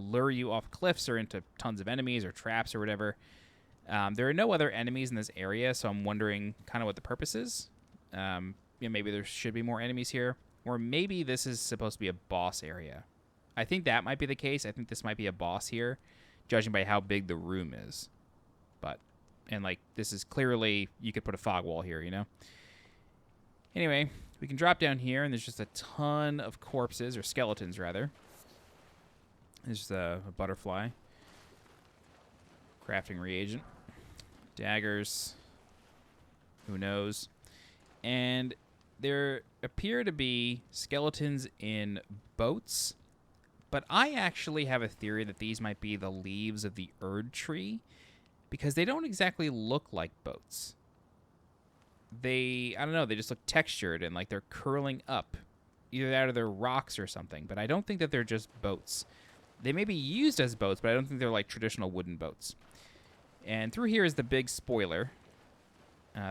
lure you off cliffs or into tons of enemies or traps or whatever. There are no other enemies in this area, so I'm wondering kind of what the purpose is. You know, maybe there should be more enemies here. Or maybe this is supposed to be a boss area. I think that might be the case. I think this might be a boss here, judging by how big the room is. And like, this is clearly, you could put a fog wall here, you know? Anyway, we can drop down here, and there's just a ton of corpses, or skeletons, rather. There's just a butterfly. Crafting reagent. Daggers. Who knows? And there appear to be skeletons in boats, but I actually have a theory that these might be the leaves of the Erd tree, because they don't exactly look like boats. I don't know, they just look textured and like they're curling up. Either that or they're rocks or something, but I don't think that they're just boats. They may be used as boats, but I don't think they're like traditional wooden boats. And through here is the big spoiler.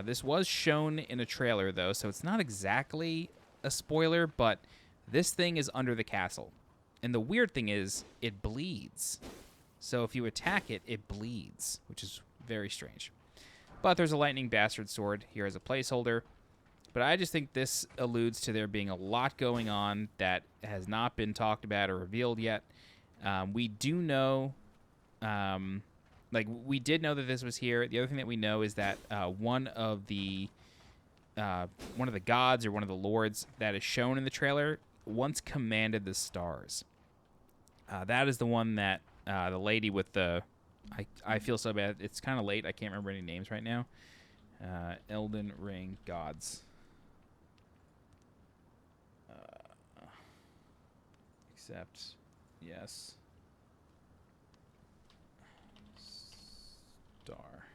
This was shown in a trailer, though, so it's not exactly a spoiler, but this thing is under the castle. And the weird thing is, it bleeds. So if you attack it, it bleeds, which is very strange. But there's a lightning bastard sword here as a placeholder. But I just think this alludes to there being a lot going on that has not been talked about or revealed yet. We do know... we did know that this was here. The other thing that we know is that one of the gods or one of the lords that is shown in the trailer once commanded the stars. That is the one that the lady with the... I feel so bad. It's kind of late. I can't remember any names right now. Elden Ring gods. Except, yes. Star.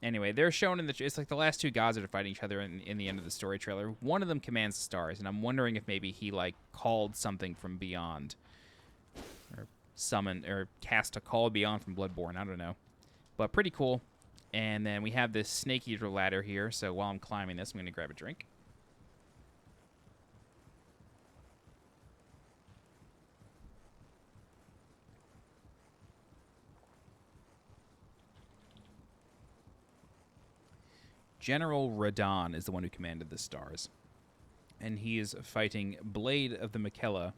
Anyway, they're shown in the... It's like the last two gods that are fighting each other in the end of the story trailer. One of them commands the stars, and I'm wondering if maybe he, like, called something from beyond. Or summoned, or cast a call beyond from Bloodborne. I don't know. But pretty cool. And then we have this snake eater ladder here, so while I'm climbing this, I'm going to grab a drink. General Radon is the one who commanded the stars. And he is fighting Blade of the Miquella.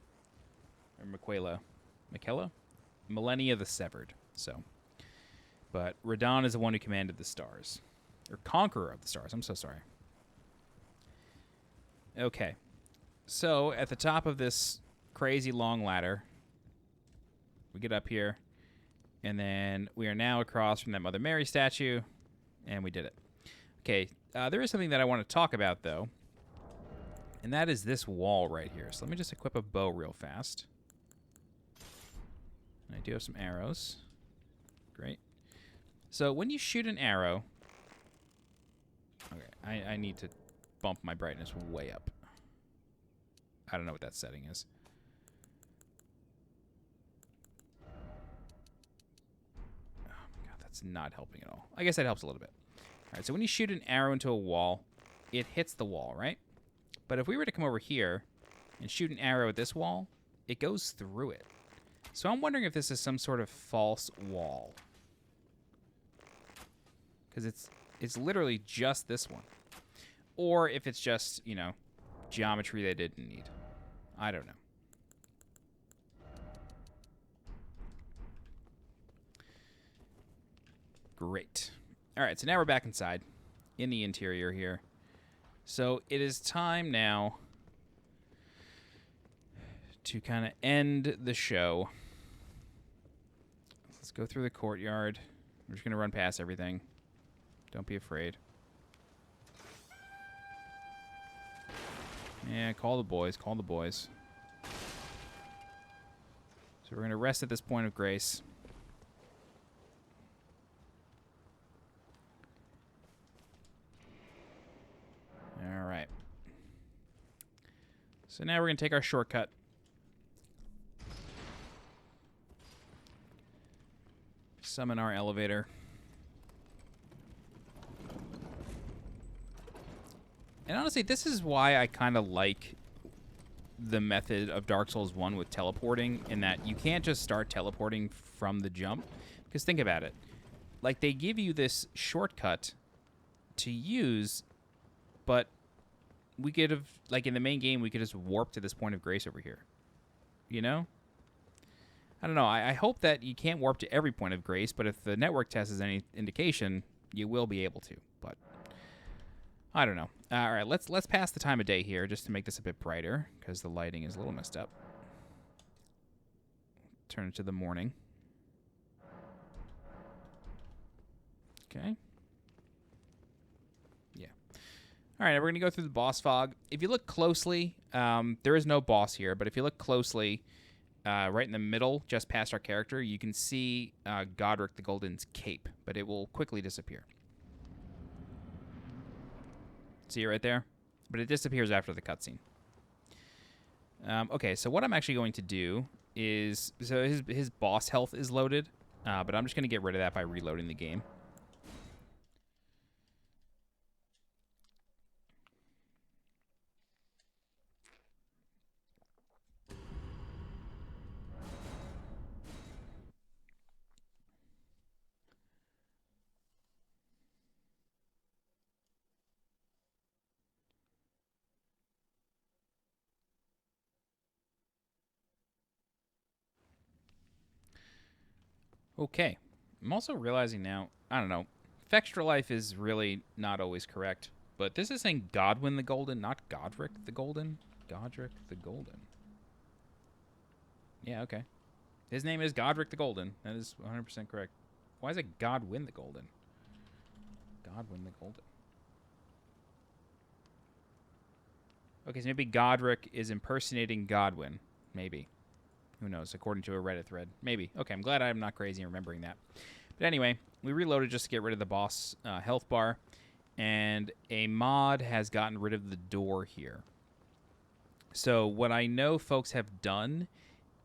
Or Miquella. Miquella? Millennia the Severed. So. But Radon is the one who commanded the stars. Or Conqueror of the Stars. I'm so sorry. Okay. So, at the top of this crazy long ladder, we get up here. And then we are now across from that Mother Mary statue. And we did it. Okay, there is something that I want to talk about, though, and that is this wall right here. So let me just equip a bow real fast. And I do have some arrows. Great. So when you shoot an arrow... Okay, I need to bump my brightness way up. I don't know what that setting is. Oh my god, that's not helping at all. I guess that helps a little bit. All right, so when you shoot an arrow into a wall, it hits the wall, right? But if we were to come over here and shoot an arrow at this wall, it goes through it. So I'm wondering if this is some sort of false wall. Because it's literally just this one. Or if it's just, you know, geometry they didn't need. I don't know. Great. All right, so now we're back inside, in the interior here. So it is time now to kind of end the show. Let's go through the courtyard. We're just going to run past everything. Don't be afraid. Yeah, call the boys, call the boys. So we're going to rest at this point of grace. All right. So now we're going to take our shortcut Summon our elevator. And honestly, this is why I kind of like the method of Dark Souls 1 with teleporting, in that you can't just start teleporting from the jump. Because think about it. Like, they give you this shortcut to use, but we could have, like, in the main game, we could just warp to this point of grace over here. You know? I don't know. I hope that you can't warp to every point of grace, but if the network test is any indication, you will be able to. But I don't know. All right, let's pass the time of day here just to make this a bit brighter, because the lighting is a little messed up. Turn it to the morning. Okay. Yeah. All right, we're going to go through the boss fog. If you look closely, there is no boss here, but if you look closely, right in the middle, just past our character, you can see Godrick the Golden's cape, but it will quickly disappear. See it right there? But it disappears after the cutscene. Okay, so what I'm actually going to do is... So his boss health is loaded, but I'm just going to get rid of that by reloading the game. Okay. I'm also realizing now, I don't know, Extra Life is really not always correct, but this is saying Godwin the Golden, not Godrick the Golden. Godrick the Golden. Yeah, okay. His name is Godrick the Golden. That is 100% correct. Why is it Godwin the Golden? Godwin the Golden. Okay, so maybe Godrick is impersonating Godwin. Maybe. Who knows, according to a Reddit thread. Maybe. Okay, I'm glad I'm not crazy in remembering that. But anyway, we reloaded just to get rid of the boss health bar. And a mod has gotten rid of the door here. So what I know folks have done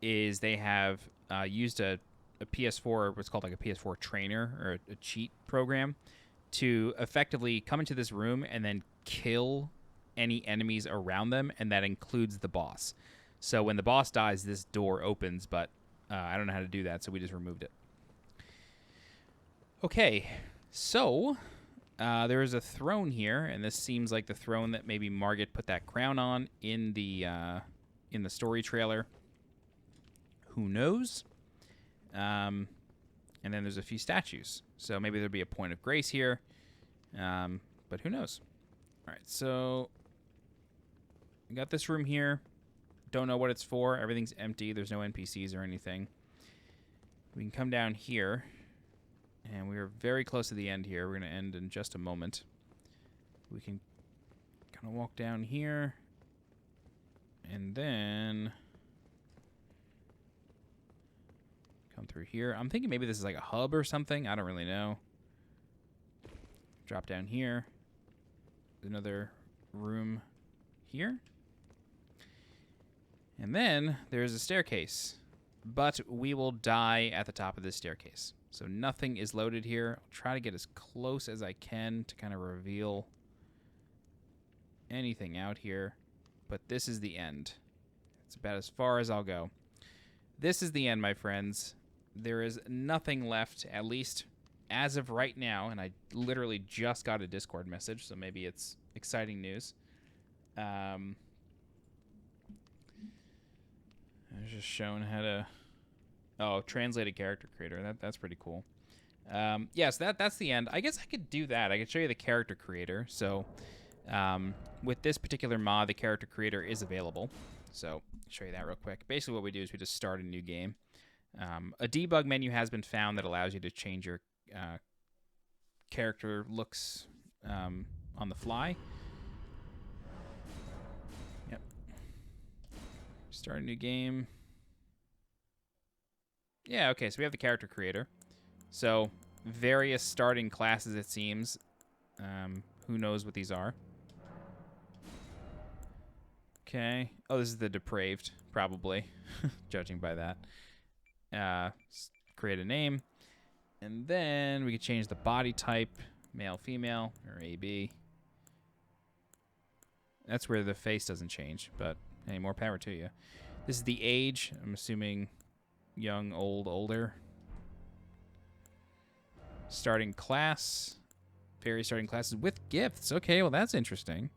is they have used a PS4, what's called like a PS4 trainer, or a cheat program, to effectively come into this room and then kill any enemies around them, and that includes the boss. So when the boss dies, this door opens, but I don't know how to do that, so we just removed it. Okay, so there is a throne here, and this seems like the throne that maybe Margit put that crown on in the story trailer. Who knows? And then there's a few statues, so maybe there'll be a point of grace here, but who knows? All right, so we got this room here. Don't know what it's for. Everything's empty. There's no NPCs or anything. We can come down here, and we are very close to the end here. We're going to end in just a moment. We can kind of walk down here, and then come through here. I'm thinking maybe this is like a hub or something. I don't really know. Drop down here. Another room here. And then there's a staircase, but we will die at the top of this staircase. So nothing is loaded here. I'll try to get as close as I can to kind of reveal anything out here, but this is the end. It's about as far as I'll go. This is the end, my friends. There is nothing left, at least as of right now, and I literally just got a Discord message, so maybe it's exciting news. I was just shown how to... Oh, translated character creator. That's pretty cool. Yes, that's the end. I guess I could do that. I could show you the character creator. So, with this particular mod, the character creator is available. So, I'll show you that real quick. Basically, what we do is we just start a new game. A debug menu has been found that allows you to change your character looks on the fly. Yep. Start a new game. Yeah, okay, so we have the character creator. So, various starting classes, it seems. Who knows what these are? Okay. Oh, this is the depraved, probably, judging by that. Create a name. And then we can change the body type, male, female, or AB. That's where the face doesn't change, but hey, more power to you. This is the age. I'm assuming young, old, older. Starting class. Various starting classes with gifts. Okay, well, that's interesting.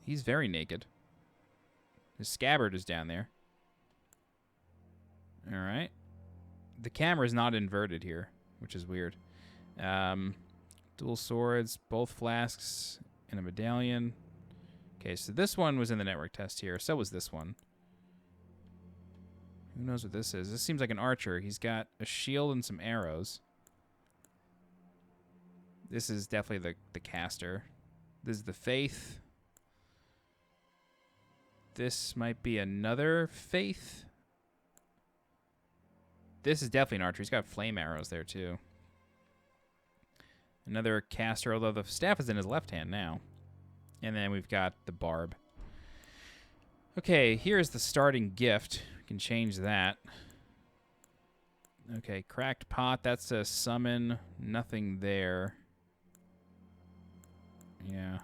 He's very naked. His scabbard is down there. All right. The camera is not inverted here, which is weird. Dual swords, both flasks, and a medallion. Okay, so this one was in the network test here. So was this one. Who knows what this is? This seems like an archer. He's got a shield and some arrows. This is definitely the caster. This is the Faith. This might be another Faith. This is definitely an archer. He's got flame arrows there, too. Another caster, although the staff is in his left hand now. And then we've got the barb. Okay, here's the starting gift. We can change that. Okay, cracked pot. That's a summon. Nothing there. Yeah.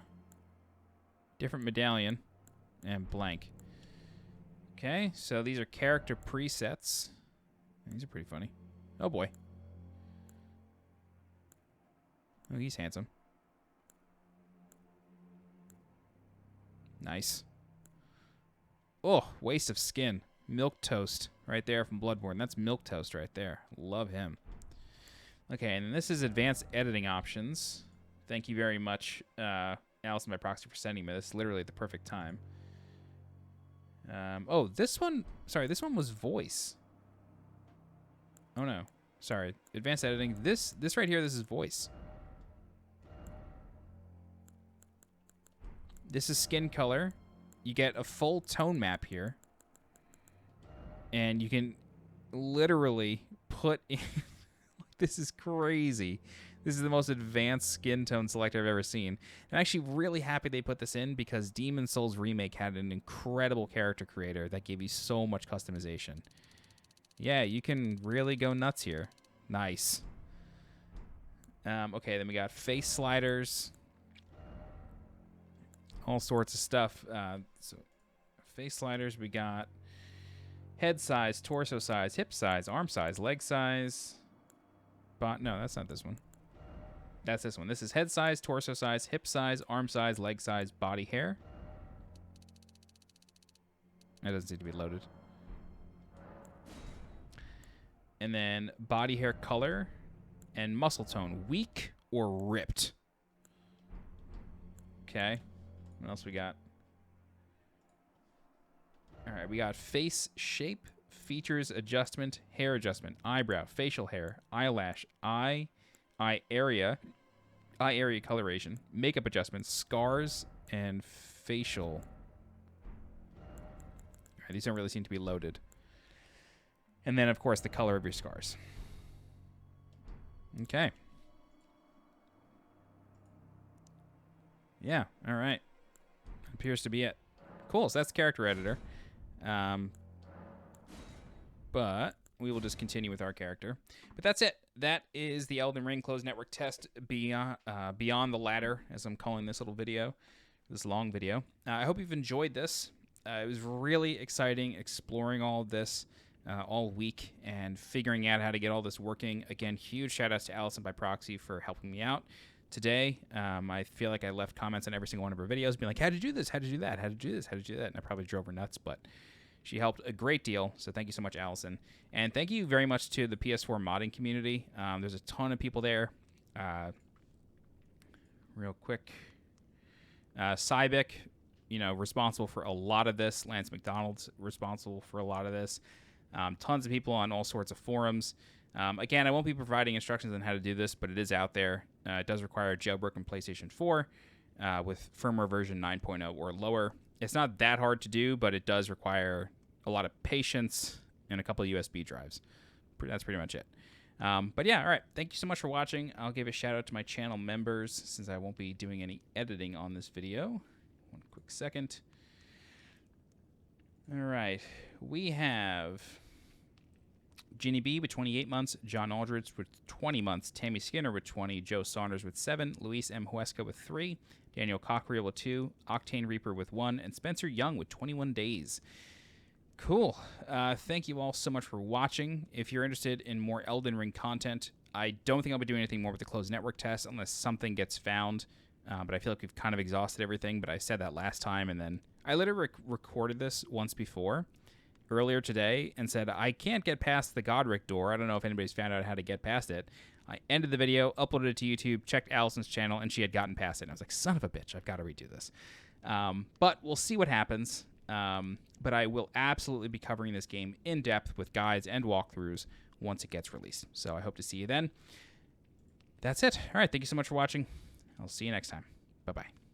Different medallion. And blank. Okay, so these are character presets. These are pretty funny. Oh, boy. Oh, he's handsome. Nice. Oh, waste of skin. Milk Toast right there from Bloodborne. That's Milk Toast right there. Love him. Okay, and this is advanced editing options. Thank you very much, Allison by proxy, for sending me this. Literally at the perfect time. Oh, this one... Sorry, this one was voice. Oh, no. Sorry. Advanced editing. This right here, this is voice. This is skin color. You get a full tone map here. And you can literally put in... This is crazy. This is the most advanced skin tone selector I've ever seen. I'm actually really happy they put this in because Demon's Souls Remake had an incredible character creator that gave you so much customization. Yeah, you can really go nuts here. Nice. Okay, then we got face sliders. All sorts of stuff. So face sliders, we got head size, torso size, hip size, arm size, leg size. No, that's not this one. That's this one. This is head size, torso size, hip size, arm size, leg size, body hair. That doesn't seem to be loaded. And then body hair color and muscle tone, weak or ripped. Okay. What else we got? All right, we got face shape, features adjustment, hair adjustment, eyebrow, facial hair, eyelash, eye area coloration, makeup adjustments, scars, and facial. All right, these don't really seem to be loaded. And then, of course, the color of your scars. Okay. Yeah, all right. Appears to be it. Cool, so that's the character editor. But we will just continue with our character. But that's it. That is the Elden Ring Closed Network test Beyond the Ladder, as I'm calling this little video, this long video. I hope you've enjoyed this. It was really exciting exploring all of this all week and figuring out how to get all this working. Again, huge shout-outs to Allison by proxy for helping me out today. I feel like I left comments on every single one of her videos being like, how'd you do this? How'd you do that? How'd you do this? How'd you do that? And I probably drove her nuts, but she helped a great deal, so thank you so much, Allison. And thank you very much to the PS4 modding community. There's a ton of people there. Real quick. Cybic, responsible for a lot of this. Lance McDonald's responsible for a lot of this. Tons of people on all sorts of forums. Again, I won't be providing instructions on how to do this, but it is out there. It does require a jailbroken PlayStation 4 with firmware version 9.0 or lower. It's not that hard to do, but it does require a lot of patience and a couple of USB drives. That's pretty much it. But yeah, all right. Thank you so much for watching. I'll give a shout out to my channel members since I won't be doing any editing on this video. One quick second. All right. We have Ginny B with 28 months, John Aldridge with 20 months, Tammy Skinner with 20, Joe Saunders with 7, Luis M. Huesca with 3, Daniel Cockerill with 2, Octane Reaper with 1, and Spencer Young with 21 days. Cool. Thank you all so much for watching. If you're interested in more Elden Ring content, I don't think I'll be doing anything more with the closed network test unless something gets found. But I feel like we've kind of exhausted everything. But I said that last time, and then I literally recorded this once before, earlier today, and said, I can't get past the Godrick door. I don't know if anybody's found out how to get past it. I ended the video, uploaded it to YouTube, checked Allison's channel, and she had gotten past it. And I was like, son of a bitch, I've got to redo this. But we'll see what happens. But I will absolutely be covering this game in depth with guides and walkthroughs once it gets released. So I hope to see you then. That's it. All right, thank you so much for watching. I'll see you next time. Bye-bye.